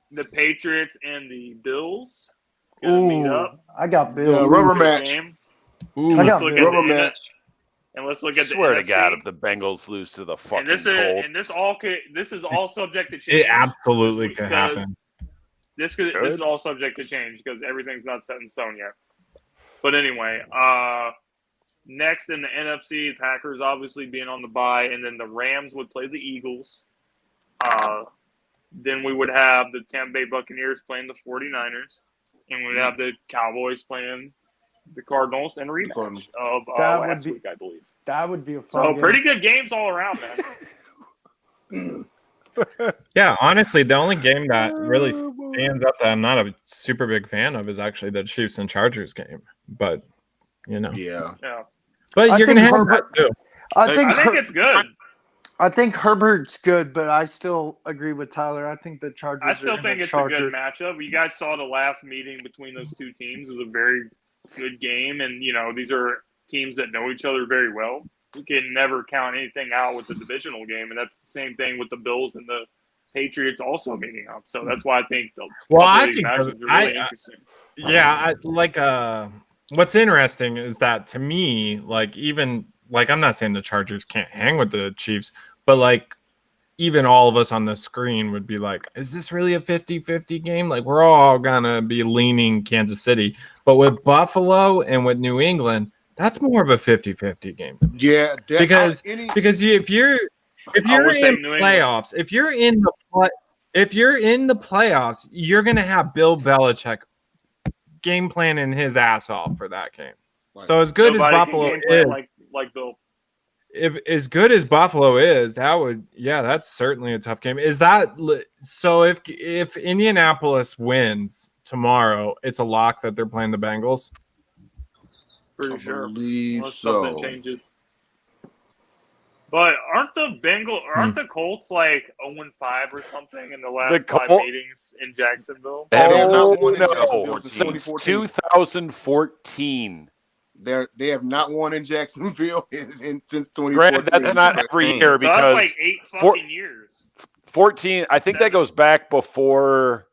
The Patriots and the Bills meet up. I got Bills. Rubber match. I got rubber match. And let's look at the swear NFC. to God, if the Bengals lose to the fucking Colts. This is all subject to change. It absolutely could happen. This is all subject to change because everything's not set in stone yet. But anyway, next in the NFC, the Packers obviously being on the bye, and then the Rams would play the Eagles. Then we would have the Tampa Bay Buccaneers playing the 49ers. and we'd have the Cowboys playing the Cardinals and rematch of last week, I believe. That would be a fun game. Pretty good games all around, man. Yeah, honestly, the only game that really stands out that I'm not a super big fan of is actually the Chiefs and Chargers game. But yeah. But you're gonna have that too. I think it's good. I think Herbert's good, but I still agree with Tyler. I think the Chargers. I still think it's a good matchup. You guys saw the last meeting between those two teams. It was a very good game, and these are teams that know each other very well. You can never count anything out with the divisional game, and that's the same thing with the Bills and the Patriots also meeting up. So that's why I think these matchups are really interesting. What's interesting is that to me, I'm not saying the Chargers can't hang with the Chiefs, but even all of us on the screen would be like, is this really a 50-50 game? We're all gonna be leaning Kansas City, but with Buffalo and with New England, that's more of a 50-50 game. Yeah, because if you're in playoffs, if you're in the playoffs, you're gonna have Bill Belichick game planning his ass off for that game. So as good as Buffalo is, like Bill. If as good as Buffalo is, that's certainly a tough game. Is that so? If Indianapolis wins tomorrow, it's a lock that they're playing the Bengals. Pretty sure. Unless something changes. But aren't the Colts 0-5 or something in the last 5 meetings in Jacksonville? They have not won in Jacksonville since 2014. They have not won in Jacksonville since 2014. Granted, that's not every year because that's like 8 fucking years. 14. I think that goes back before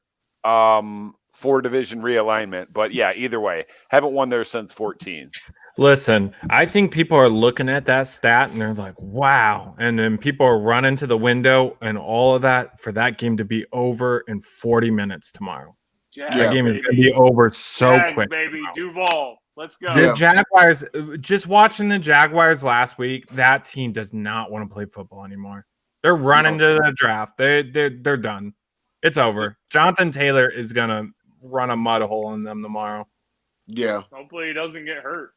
4-division realignment. But yeah, either way, haven't won there since 14. Listen, I think people are looking at that stat and they're like, wow. And then people are running to the window and all of that for that game to be over in 40 minutes tomorrow. That game is going to be over so quick. Baby, Duval. Let's go. The Jaguars, just watching the Jaguars last week, that team does not want to play football anymore. They're running to the draft. They're done. It's over. Jonathan Taylor is going to run a mud hole in them tomorrow. Yeah. Hopefully he doesn't get hurt.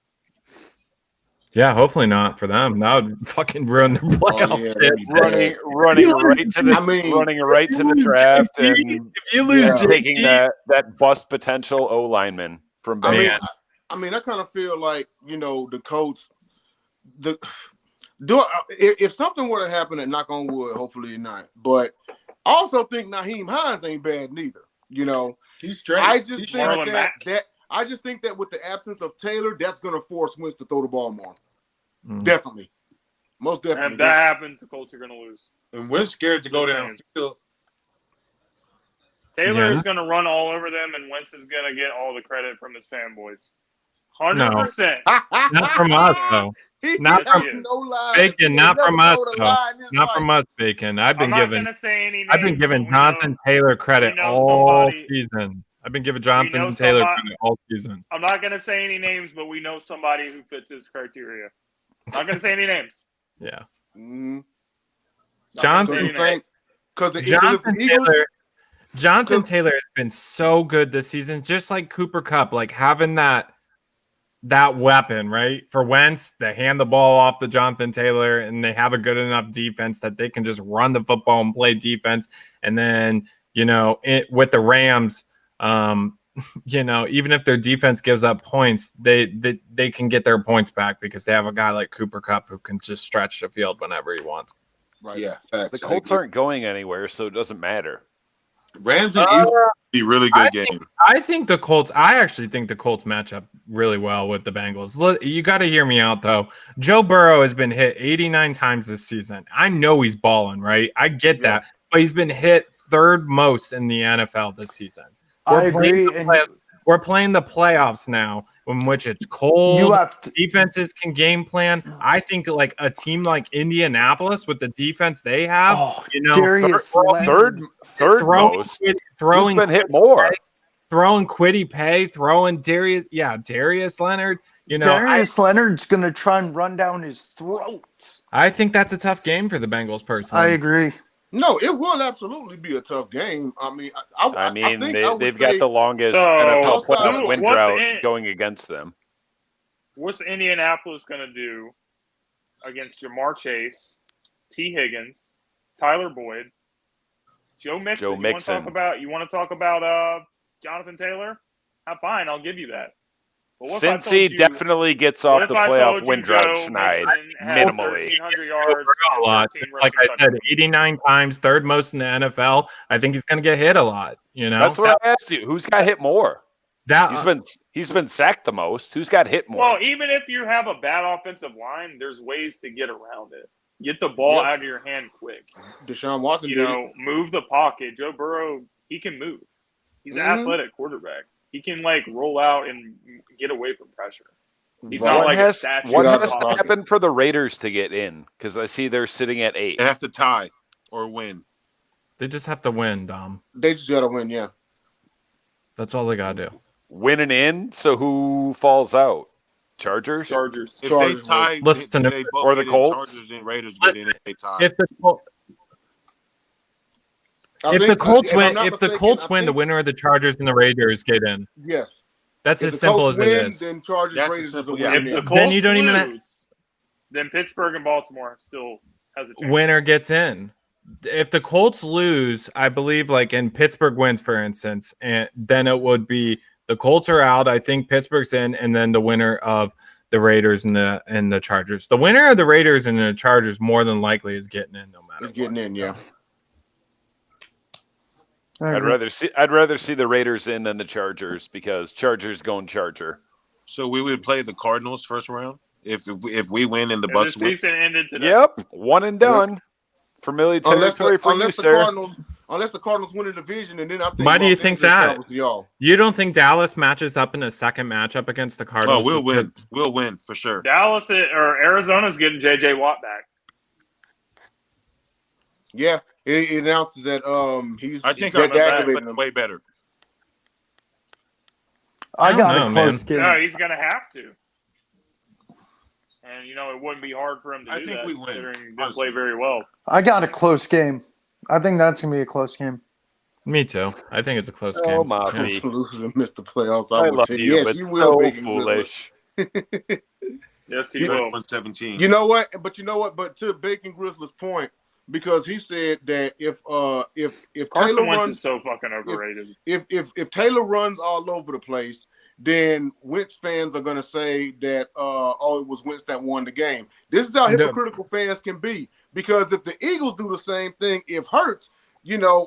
Yeah, hopefully not for them. That would fucking ruin the playoff. Running right to the draft and if you lose taking that bust potential O lineman from Bama. I kind of feel like the Colts. If something were to happen, and knock on wood, hopefully not. But I also think Naheem Hines ain't bad neither. He's straight. I just think that with the absence of Taylor, that's going to force Wentz to throw the ball more. Definitely. Most definitely. And if that happens, the Colts are going to lose. And Wentz scared to go downfield. Taylor is going to run all over them, and Wentz is going to get all the credit from his fanboys. 100%. Not from us, though. Not from Bacon. Not from us, though. Not from us, Bacon. I've been giving Jonathan Taylor credit all season. I've been giving Jonathan Taylor credit all season. I'm not going to say any names, but we know somebody who fits his criteria. I'm not going to say any names. Yeah. Jonathan Taylor has been so good this season, just like Cooper Kupp, having that weapon, right? For Wentz, they hand the ball off to Jonathan Taylor, and they have a good enough defense that they can just run the football and play defense. And then, with the Rams, even if their defense gives up points, they can get their points back because they have a guy like Cooper Kupp who can just stretch the field whenever he wants. Right. Yeah, facts. The Colts aren't going anywhere, so it doesn't matter. Rams and Eagles be really good game. I actually think the Colts match up really well with the Bengals. Look, you got to hear me out, though. Joe Burrow has been hit 89 times this season. I know he's balling, right? I get that. But he's been hit third most in the NFL this season. I agree. We're playing the playoffs now, in which it's cold. Defenses can game plan. I think a team like Indianapolis with the defense they have, third most. Who's been hit more? Throwing Kwity Paye, throwing Darius Leonard. Darius Leonard's going to try and run down his throat. I think that's a tough game for the Bengals personally. I agree. No, it will absolutely be a tough game. I mean, I think they've got the longest NFL playoff win drought going against them. What's Indianapolis going to do against Jamar Chase, T. Higgins, Tyler Boyd, Joe Mixon? You want to talk about Jonathan Taylor? Fine, I'll give you that. Cincy definitely gets off the playoff win drought schneid minimally. 1,300 yards, a lot. Like I said, 89 times, third most in the NFL. I think he's going to get hit a lot. You know, that's what I asked you. Who's got hit more? He's been sacked the most. Who's got hit more? Well, even if you have a bad offensive line, there's ways to get around it. Get the ball out of your hand quick. Deshaun Watson, move the pocket. Joe Burrow, he can move. He's an athletic quarterback. He can roll out and get away from pressure. He's not like a statue. What has to happen for the Raiders to get in? Because I see they're sitting at 8. They have to tie or win. They just have to win, Dom. They just got to win, yeah. That's all they got to do. Win and in. So who falls out? Chargers. If they tie, listen, or the Colts. Chargers and Raiders get in if they tie. If the Colts win, the winner of the Chargers and the Raiders get in. Yes. That's as simple as it is. Then Chargers, Raiders is a win. If the Colts then you don't even then Pittsburgh and Baltimore still has a chance. Winner gets in. If the Colts lose, I believe and Pittsburgh wins, for instance, and then it would be the Colts are out. I think Pittsburgh's in, and then the winner of the Raiders and the Chargers. The winner of the Raiders and the Chargers more than likely is getting in no matter what. Getting in, yeah. I'd rather see the Raiders in than the Chargers because Chargers going Charger. So we would play the Cardinals first round if we win and the Bucks win. The season ended today. Yep, one and done. Yep. Familiar territory for you, sir. Unless the Cardinals win the division, and then I think. Why do you think that? You don't think Dallas matches up in the second matchup against the Cardinals? Oh, we'll win. We'll win for sure. Dallas or Arizona's getting J.J. Watt back. Yeah, it announces that I think he's way better. I got a close game. No, he's gonna have to. And it wouldn't be hard for him to do that. I think we win. Considering he didn't play very well. I got a close game. I think that's gonna be a close game. Me too. I think it's a close game. Oh, Moppy. Lose and miss the playoffs. I love you. Yes, you will. So foolish. Yes, he will. 117. You know what? But to Bacon Grizzly's point, because he said that if Carson Taylor Wentz runs, is so fucking overrated. If Taylor runs all over the place, then Wentz fans are going to say that it was Wentz that won the game. This is how hypocritical fans can be, because if the Eagles do the same thing, if Hurts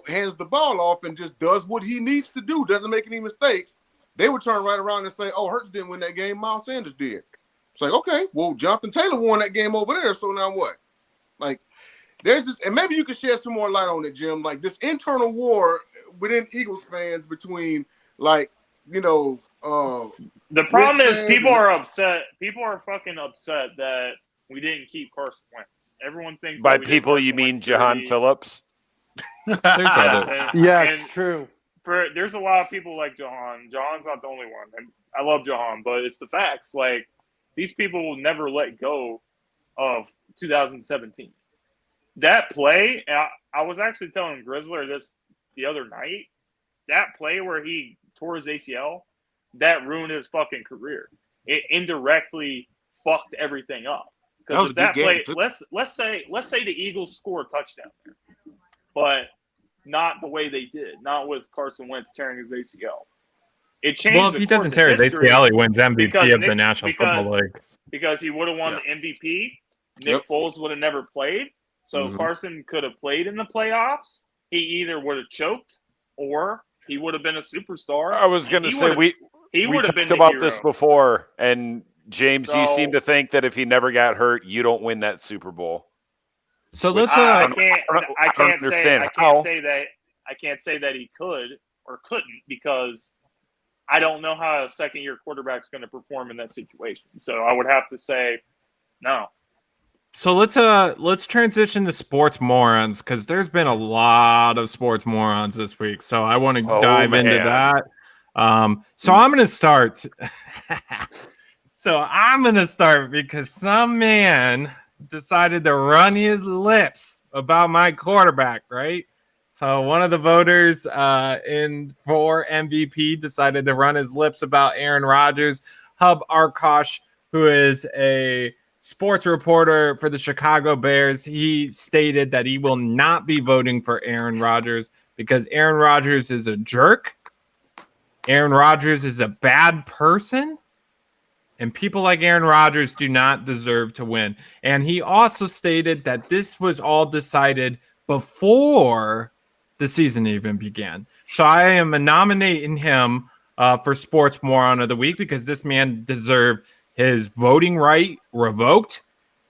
hands the ball off and just does what he needs to do, doesn't make any mistakes, they would turn right around and say, Hurts didn't win that game, Miles Sanders did. It's like, okay, well, Jonathan Taylor won that game over there, so now what? There's this, and maybe you could shed some more light on it, Jim. This internal war within Eagles fans between, the problem is people are upset. People are fucking upset that we didn't keep Carson Wentz. Everyone thinks by people you mean Jahan Phillips. Yes, true. There's a lot of people like Jahan. Jahan's not the only one, and I love Jahan, but it's the facts. These people will never let go of 2017. That play, I was actually telling Grizzler this the other night. That play where he tore his ACL, that ruined his fucking career. It indirectly fucked everything up. Because with that play, let's say the Eagles score a touchdown there, but not the way they did. Not with Carson Wentz tearing his ACL. It changed. Well, if he doesn't tear his ACL, he wins MVP of the National Football League. Because he would have won the MVP. Nick Foles would have never played. So Carson could have played in the playoffs. He either would have choked or he would have been a superstar. I was going to say we talked about this before, and James, you seem to think that if he never got hurt, you don't win that Super Bowl. So let's. I can't say that he could or couldn't, because I don't know how a second-year quarterback's going to perform in that situation. So I would have to say no. So let's transition to sports morons, because there's been a lot of sports morons this week. So I want to dive into that. So I'm going to start. Because some man decided to run his lips about my quarterback, right? So one of the voters for MVP decided to run his lips about Aaron Rodgers. Hub Arkosh, who is a sports reporter for the Chicago Bears, he stated that he will not be voting for Aaron Rodgers because Aaron Rodgers is a jerk. Aaron Rodgers is a bad person. And people like Aaron Rodgers do not deserve to win. And he also stated that this was all decided before the season even began. So I am nominating him for Sports Moron of the Week because this man deserved his voting right revoked.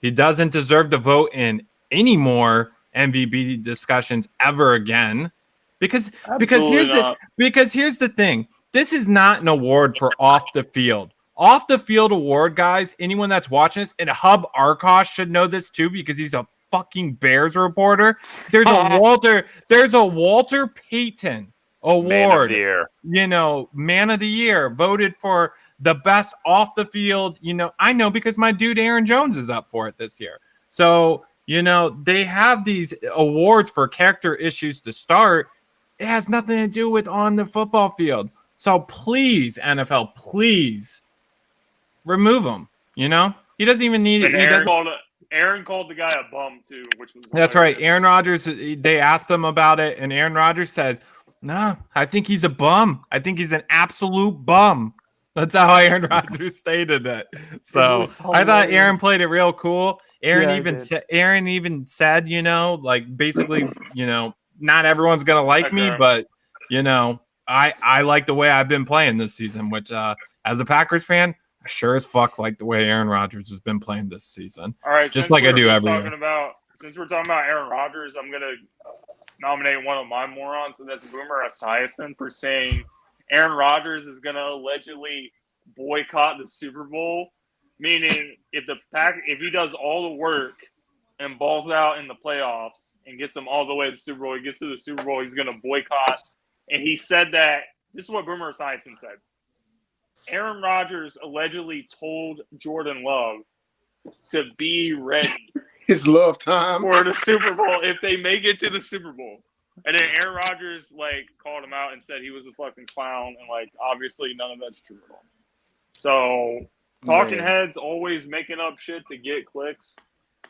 He doesn't deserve to vote in any more MVP discussions ever again. Because here's the thing. This is not an award for off the field. Off the field award, guys, anyone that's watching this, and Hub Arkosh should know this too because he's a fucking Bears reporter. There's a Walter Payton award. Man of the year. Man of the year, voted for the best off the field. I know because my dude Aaron Jones is up for it this year. So, they have these awards for character issues to start. It has nothing to do with on the football field. So please, NFL, please remove him. He doesn't even need it. Aaron called the guy a bum too, which was that's right. Aaron Rodgers. They asked him about it, and Aaron Rodgers says, "No, I think he's a bum. I think he's an absolute bum." That's how Aaron Rodgers stated it. So I thought Aaron played it real cool. Aaron even said, basically, not everyone's gonna like me, but I like the way I've been playing this season, which as a Packers fan, I sure as fuck like the way Aaron Rodgers has been playing this season. All right, just like I do every year. Since we're talking about Aaron Rodgers, I'm going to nominate one of my morons, and that's Boomer Esiason, for saying Aaron Rodgers is going to allegedly boycott the Super Bowl, meaning if he does all the work and balls out in the playoffs and gets them all the way to the Super Bowl, he gets to the Super Bowl, he's going to boycott. And he said that, this is what Boomer Esiason said. Aaron Rodgers allegedly told Jordan Love to be ready. His love time. For the Super Bowl if they make it to the Super Bowl. And then Aaron Rodgers, called him out and said he was a fucking clown. And, obviously none of that's true at all. So, talking heads always making up shit to get clicks.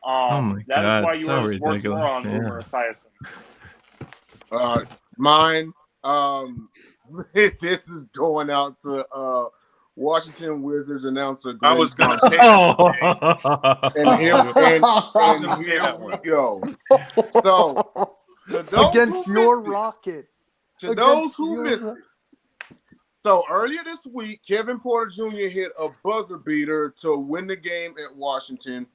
That is why you are a sports moron, Boomer Esiason. Mine. This is going out to Washington Wizards announcer. I was gonna say that. And here we go. So against your Rockets. To those who missed it. So earlier this week, Kevin Porter Jr. hit a buzzer beater to win the game at Washington,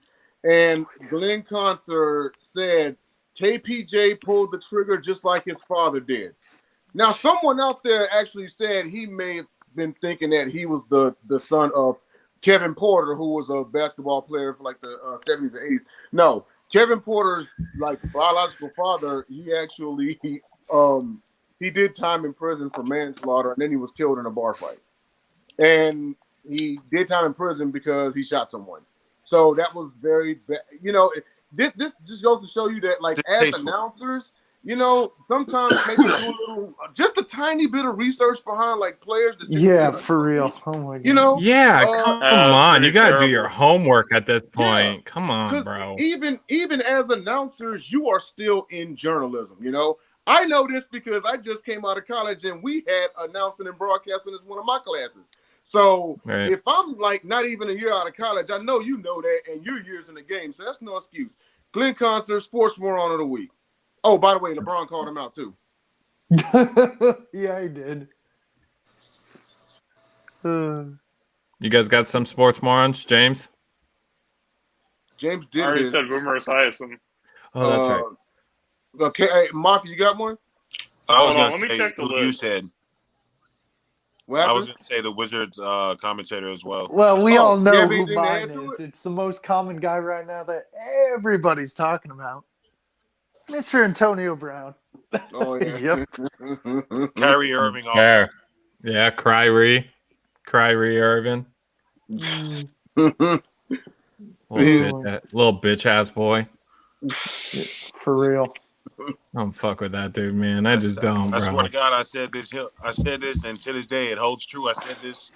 and Glenn Concert said KPJ pulled the trigger just like his father did. Now, someone out there actually said he may have been thinking that he was the son of Kevin Porter, who was a basketball player for the 70s and 80s. No, Kevin Porter's biological father, he actually he did time in prison for manslaughter, and then he was killed in a bar fight. And he did time in prison because he shot someone. So that was very bad. This just goes to show you that, as announcers, sometimes maybe do just a tiny bit of research behind players. For real. Oh my God. Come on. You gotta do your homework at this point. Yeah. Come on, bro. Even as announcers, you are still in journalism. I know this because I just came out of college and we had announcing and broadcasting as one of my classes. So if I'm not even a year out of college, I know you know that, and you're years in the game, so that's no excuse. Glenn Concert, Sports Moron of the Week. Oh, by the way, LeBron called him out too. Yeah, he did. You guys got some sports morons, James? James did. I already said Boomer Esiason. Oh, that's right. Okay, hey, Mafia, you got one? I was going to say what you said. What I was going to say the Wizards commentator as well. Well, we all know who mine is. It's the most common guy right now that everybody's talking about. Mr. Antonio Brown. Oh, yeah. Yep. Kyrie Irving. Yeah, Kyrie Irving. Little bitch ass boy. For real. I don't fuck with that dude, man. I just don't, bro. I swear to God, I said this, and to this day, it holds true. I said this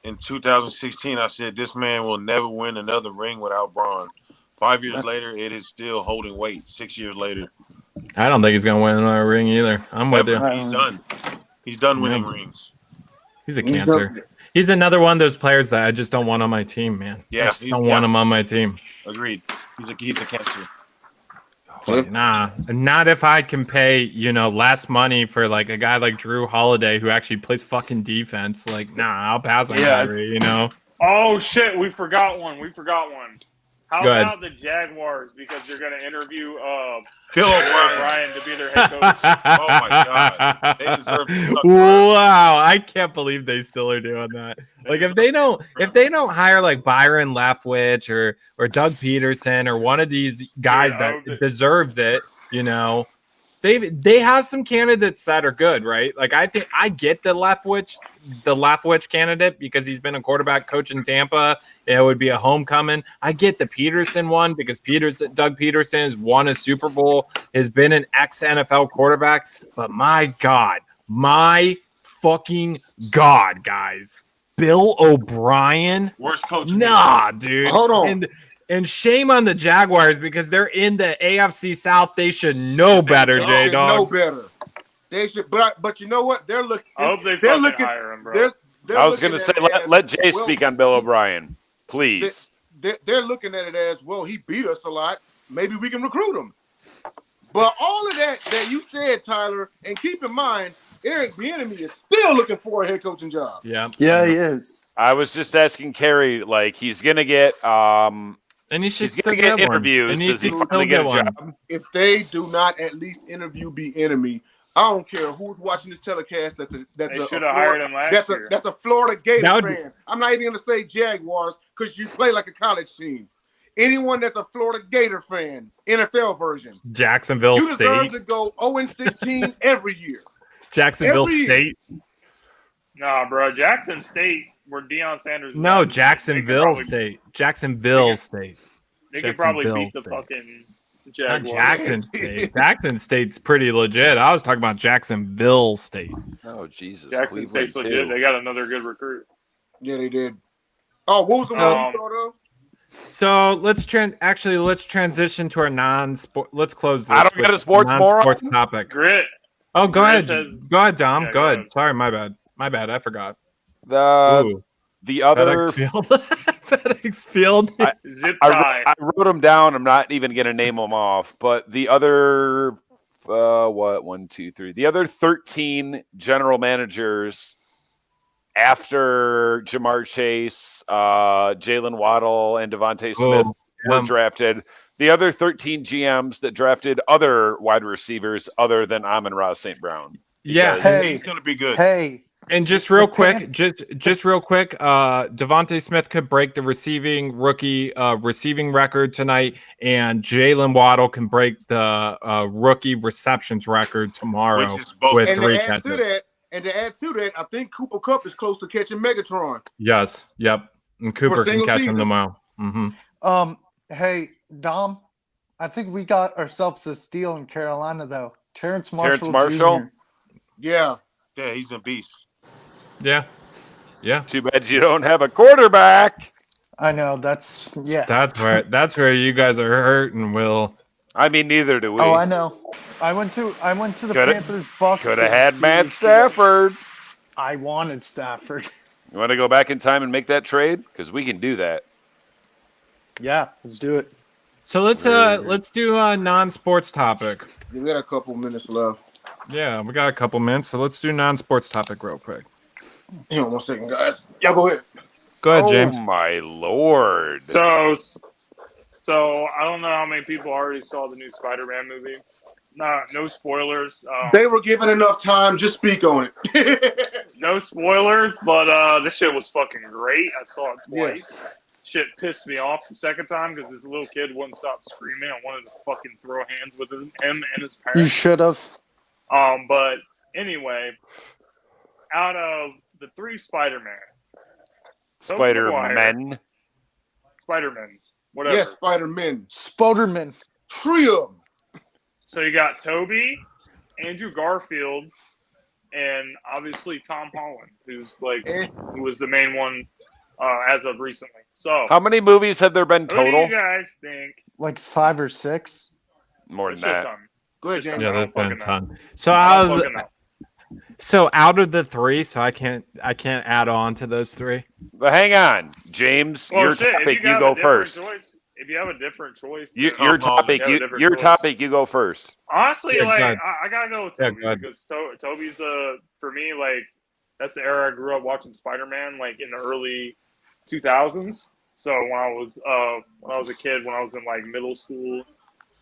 in 2016. I said this man will never win another ring without Braun. 5 years later, it is still holding weight. 6 years later, I don't think he's gonna win another ring either. I'm with you. he's done. He's done winning rings. He's a cancer. He's another one of those players that I just don't want on my team, man. Yeah, I just don't want him on my team. Agreed. He's a cancer. Like, nah, not if I can pay, less money for like a guy like Drew Holiday who actually plays fucking defense. Like, nah, I'll pass on Kyrie, Oh shit, we forgot one. How Go about the Jaguars? Because they're going to interview Bill O'Brien to be their head coach. Oh my God, they deserve to Wow, I can't believe they still are doing that. Like if they don't hire like Byron Leftwich or Doug Peterson or one of these guys that deserves it, they have some candidates that are good, right? Like I think I get the Leftwich candidate because he's been a quarterback coach in Tampa. It would be a homecoming. I get the Peterson one because Doug Peterson has won a Super Bowl, has been an ex-NFL quarterback. But my fucking God, guys. Bill O'Brien? Worst coach. Nah, dude. Hold on. And shame on the Jaguars because they're in the AFC South. They should know better, J Dog. Know better. They should, but you know what? They're looking. I hope they fucking hire him, bro. I was going to say, let Jay speak on Bill O'Brien, please. They're looking at it as, well, he beat us a lot. Maybe we can recruit him. But all of that you said, Tyler, and keep in mind, Eric Bieniemy is still looking for a head coaching job. Yeah, he is. I was just asking Kerry, like, he's going to get and he should still get interviews. And does he still get a job? If they do not at least interview Bieniemy, I don't care who's watching this telecast. They should have hired him last year. That's a Florida Gator fan. I'm not even going to say Jaguars because you play like a college team. Anyone that's a Florida Gator fan, NFL version, Jacksonville State, you deserve to go 0-16 every year. Jacksonville State. Nah, bro, Jackson State, where Deion Sanders. No, Jacksonville State. Jacksonville State. They could probably beat the fucking Jaguars. Jackson State. Jackson State's pretty legit. I was talking about Jacksonville State. Oh, Jesus. Jackson State's legit. They got another good recruit. Yeah, they did. Oh, what was the one you thought of? So let's transition to our non-sport. Let's close this. I don't got a sports topic. Grit. Oh, go ahead, Dom. Yeah, go ahead. Sorry, my bad. I forgot. The other FedEx Field. Zip tie. I wrote them down. I'm not even gonna name them off. But the other, one, two, three. The other 13 general managers after Jamar Chase, Jalen Waddle, and Devontae Smith were drafted. The other 13 GMs that drafted other wide receivers other than Amon-Ra St. Brown. Yeah, he's going to be good. And just real quick, Devontae Smith could break the receiving record tonight, and Jalen Waddle can break the rookie receptions record tomorrow with 3 catches. And to add to that, I think Cooper Kupp is close to catching Megatron. Yes, yep. And Cooper can catch him tomorrow. Mm-hmm. Hey, Dom, I think we got ourselves a steal in Carolina, though. Terrence Marshall? Jr. Yeah, he's a beast. Yeah. Too bad you don't have a quarterback. I know, that's where you guys are hurting, Will. I mean, neither do we. Oh, I know. I went to the Panthers Bucks. Could have had Matt Stafford. I wanted Stafford. You want to go back in time and make that trade? Because we can do that. Yeah, let's do it. So let's do a non-sports topic. We got a couple minutes left. Yeah, we got a couple minutes, so let's do non-sports topic real quick. Hang on 1 second, guys. Yeah, go ahead. Go ahead, James. Oh my Lord. So I don't know how many people already saw the new Spider-Man movie. No spoilers. They were given enough time. Just speak on it. No spoilers, but this shit was fucking great. I saw it twice. Yeah. Shit pissed me off the second time because this little kid wouldn't stop screaming. I wanted to fucking throw hands with him and his parents. You should have. But anyway, out of the 3 Spider-Mans, Spider-Men. whatever. Yes, Spider-Man. Spoderman. Three of them. So you got Toby, Andrew Garfield, and obviously Tom Holland, who's like who was the main one as of recently. So how many movies have there been total? What do you guys think? Like 5 or 6. More than that. Go ahead, James. Yeah, there's been a ton. So out of the 3, so I can't add on to those 3. But hang on, James, your topic. You go first. If you have a different choice, your topic. Your topic. You go first. Honestly, I gotta go with Toby because Toby's for me that's the era I grew up watching Spider-Man in the early 2000s. So when I was a kid, when I was in middle school,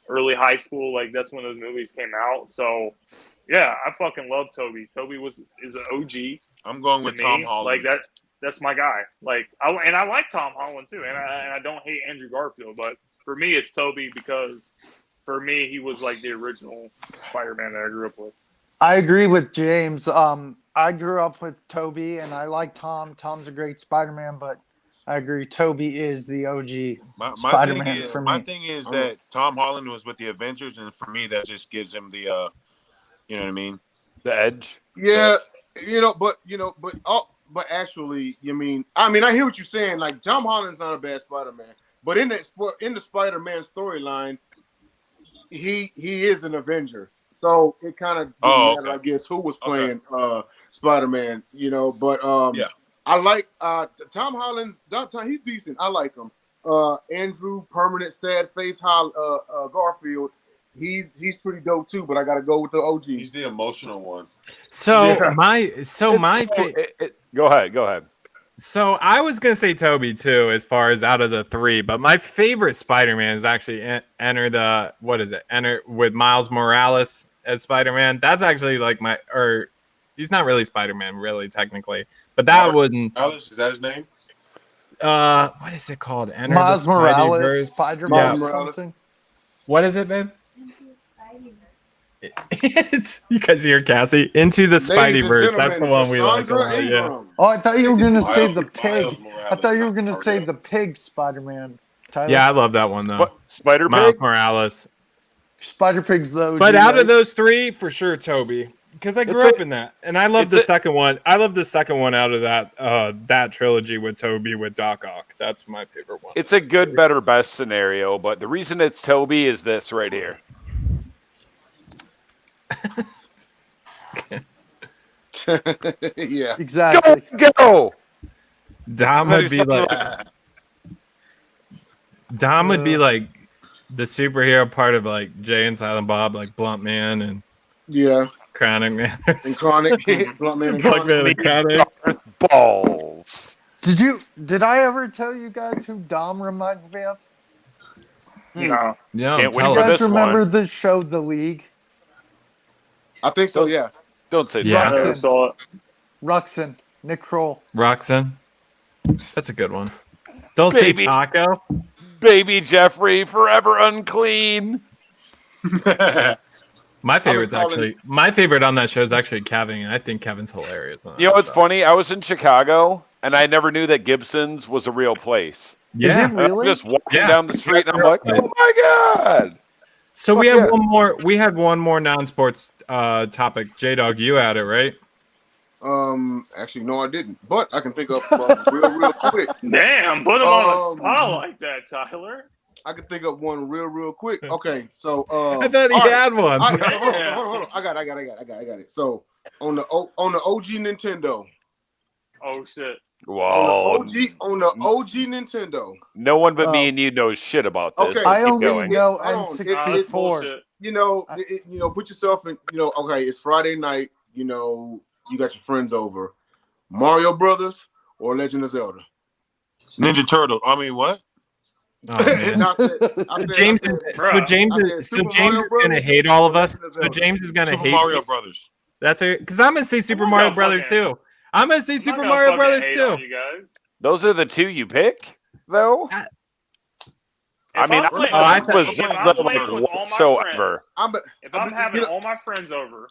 early high school, that's when those movies came out. So yeah, I fucking love Toby. Toby is an OG. I'm going with Tom Holland. That's my guy. I like Tom Holland too, and I don't hate Andrew Garfield, but for me it's Toby because for me he was the original Spider-Man that I grew up with. I agree with James. I grew up with Toby, and I like Tom. Tom's a great Spider-Man, but I agree Toby is the OG Spider-Man for me. My thing is that Tom Holland was with the Avengers, and for me that just gives him the, you know what I mean, the edge. Yeah, but actually, I hear what you're saying. Tom Holland's not a bad Spider-Man, but in the Spider-Man storyline, he is an Avenger. So it kind of doesn't matter, I guess, who was playing Spider-Man. But yeah, I like Tom Holland's. He's decent. I like him. Andrew, permanent sad face. Garfield. He's pretty dope too, but I gotta go with the OG. He's the emotional one. So go ahead. So I was gonna say Toby too, as far as out of the 3, but my favorite Spider-Man is actually Enter with Miles Morales as Spider-Man. That's actually he's not really Spider-Man, really technically, but that wouldn't. Morales, is that his name? What is it called? Enter Miles the Morales, Spider-Man, yeah. something. What is it, babe? It's you guys hear Cassie into the Spideyverse. That's the one we like. Yeah. Oh, I thought you were gonna say the pig. I thought you were gonna say the pig Spider-Man. Tyler. Yeah, I love that one though. Spider-Pig? Miles Morales. Spider-Pig's the OG. But out of those 3, for sure, Toby. Because I grew up in that, and I love the second one. I love the second one out of that trilogy with Toby with Doc Ock. That's my favorite one. It's a good, better, best scenario, but the reason it's Toby is this right here. Yeah, exactly. Go. Dom would be like the superhero part of Jay and Silent Bob, Blunt Man and Chronic Man. And Chronic, Blunt Man and Chronic. Balls. Did I ever tell you guys who Dom reminds me of? No. Can't wait you for guys this remember one. the show The League? I think so. Yeah. Don't say Ruxin, Nick Kroll. Roxanne. That's a good one. Don't say Taco. Baby Jeffrey, forever unclean. My favorite on that show is actually Kevin, and I think Kevin's hilarious. You know what's funny? I was in Chicago, and I never knew that Gibson's was a real place. Yeah. Is it really? I was just walking down the street, and I'm like, oh my God. So we have one more. We had one more non-sports topic. J-Dog, you had it, right? Actually, no, I didn't. But I can think of real quick. Damn, put him on a spot like that, Tyler. I can think of one real quick. Okay, so I thought he had one. Hold on. I got it. So on the OG Nintendo. Oh shit. Whoa. On the OG Nintendo. No one but me and you knows shit about this. Okay. I only know N64. Put yourself in. Okay, it's Friday night. You got your friends over. Mario Brothers or Legend of Zelda. Ninja Turtle. I mean, what? Oh, James is gonna hate all of us. So James is gonna hate Mario Brothers. That's because I'm gonna say Super Mario Brothers too. I'm gonna say Super Mario Brothers too. Those are the 2 you pick, though. I mean, I if I'm having all my friends over,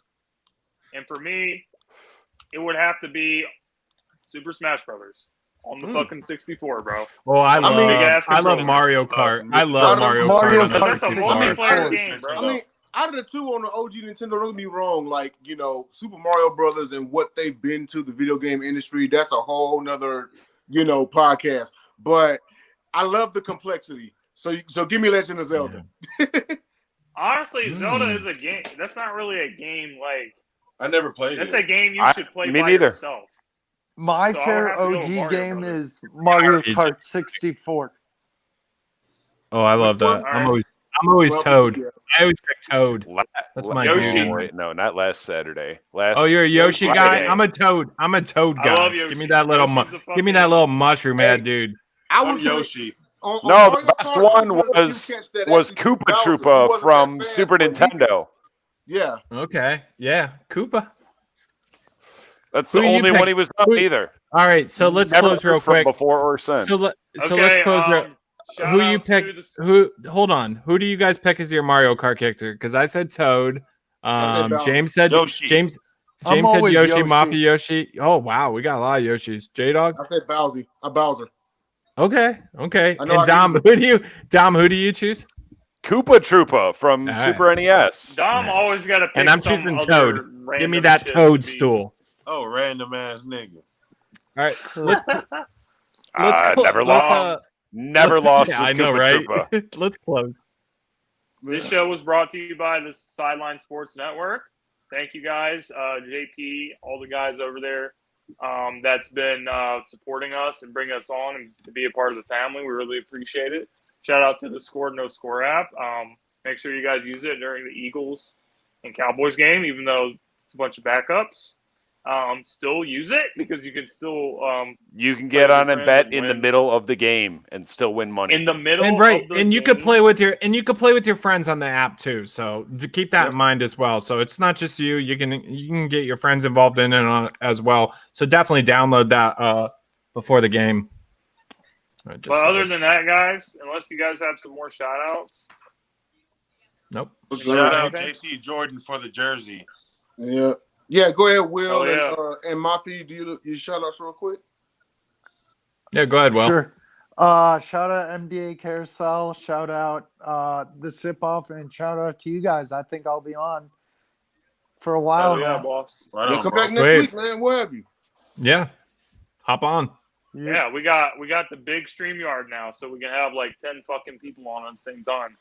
and for me, it would have to be Super Smash Brothers. on the fucking 64, bro. Well, I love controller. Mario Kart. I Mr. love Mario Mario Kart. Kart. That's a 64. multiplayer game, bro. I mean, out of the two on the OG Nintendo, don't get me wrong, like, you know, Super Mario Brothers and what they've been to the video game industry, that's a whole nother, you know, podcast. But I love the complexity. So give me Legend of Zelda. Honestly, Zelda is a game. That's not really a game like. I never played That's it. a game you should play me by neither. yourself. My So I would favorite have to go with OG Mario game Brothers. is Mario Kart 64. Oh, I love Which one? that. I'm always Well, Toad. yeah. I always pick Toad. That's my Yoshi. game. Wait, no, not last Saturday. Oh, you're a Yoshi Friday. guy. I'm a Toad. I'm a Toad I guy. love Yoshi. Give me that little. Yoshi's the Give me fucking- that little mushroom Hey, head, dude. I I'm was Yoshi. On No, Mario the best Kart, I one one of the few was cats that was actually Koopa Bowser. He Troopa wasn't from that fast, Super but he- Nintendo. Yeah. Okay. Yeah. Koopa. That's Who the do you only pick? one he was not Who- either. All right. So let's Never close real heard from quick. Before or since. So let's Okay, close real. shout Who you out pick? to the- Who? Hold on. Who do you guys pick as your Mario Kart character? Because I said Toad. I said Bowser. James said Yoshi. James. I'm James said always Yoshi, Yoshi. Mafia Yoshi. Oh wow, we got a lot of Yoshis. J Dog. I said Bowser. Bowser. Okay. I know And I Dom, can- who do you choose? Koopa Troopa from All right. Super NES. Dom always got to pick And I'm some choosing other Toad. Give random me that shit to toadstool. Oh, random ass nigga. All right. Let's Never lost. lost. Never let's- lost. Yeah, with I know, Koopa right? Troopa. Let's close. be. This show was brought to you by the Sideline Sports Network. Thank you guys, JP, all the guys over there that's been supporting us and bringing us on and to be a part of the family. We really appreciate it. Shout out to the Score No Score app. Make sure you guys use it during the Eagles and Cowboys game, even though it's a bunch of backups. Still use it because you can still You can get on and bet in the win. middle of the game and still win money. in the middle And right, of the and you could game. play with your friends on the app too. So to keep that in mind as well. So it's not just you. You can get your friends involved in it as well. So definitely download that before the game. But other than that, guys, unless you guys have some more shout outs. nope. Shout out Okay. JC Jordan for the jersey. Yeah. Yeah, go ahead, Will. Oh, yeah. And Mafi, do you shout outs real quick? Yeah, go ahead, Will. Sure. Shout out MDA Carousel. Shout out the Sip Off, and shout out to you guys. I think I'll be on for a while Oh yeah, now. boss. Right Yeah, on, come bro. back next Great. week, man. Where have you? Yeah, hop on. Yeah, we got the big StreamYard now, so we can have like 10 fucking people on at the same time.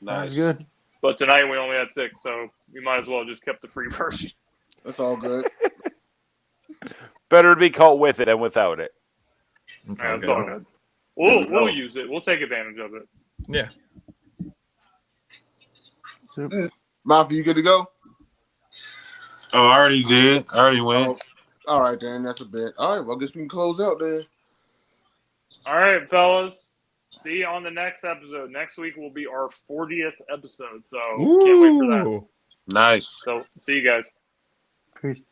That's Nice. good. But tonight we only had 6, so we might as well just kept the free version. That's all good. Better to be caught with it than without it. It's Yeah, all it's good. all good. We'll use it. We'll take advantage of it. Yeah. Mafi, you good to go? Oh, I already did. I already went. Oh, all right, then. That's a bit. All right, well, I guess we can close out then. All right, fellas. See you on the next episode. Next week will be our 40th episode, so can't wait for that. Ooh. Nice. So see you guys. Peace.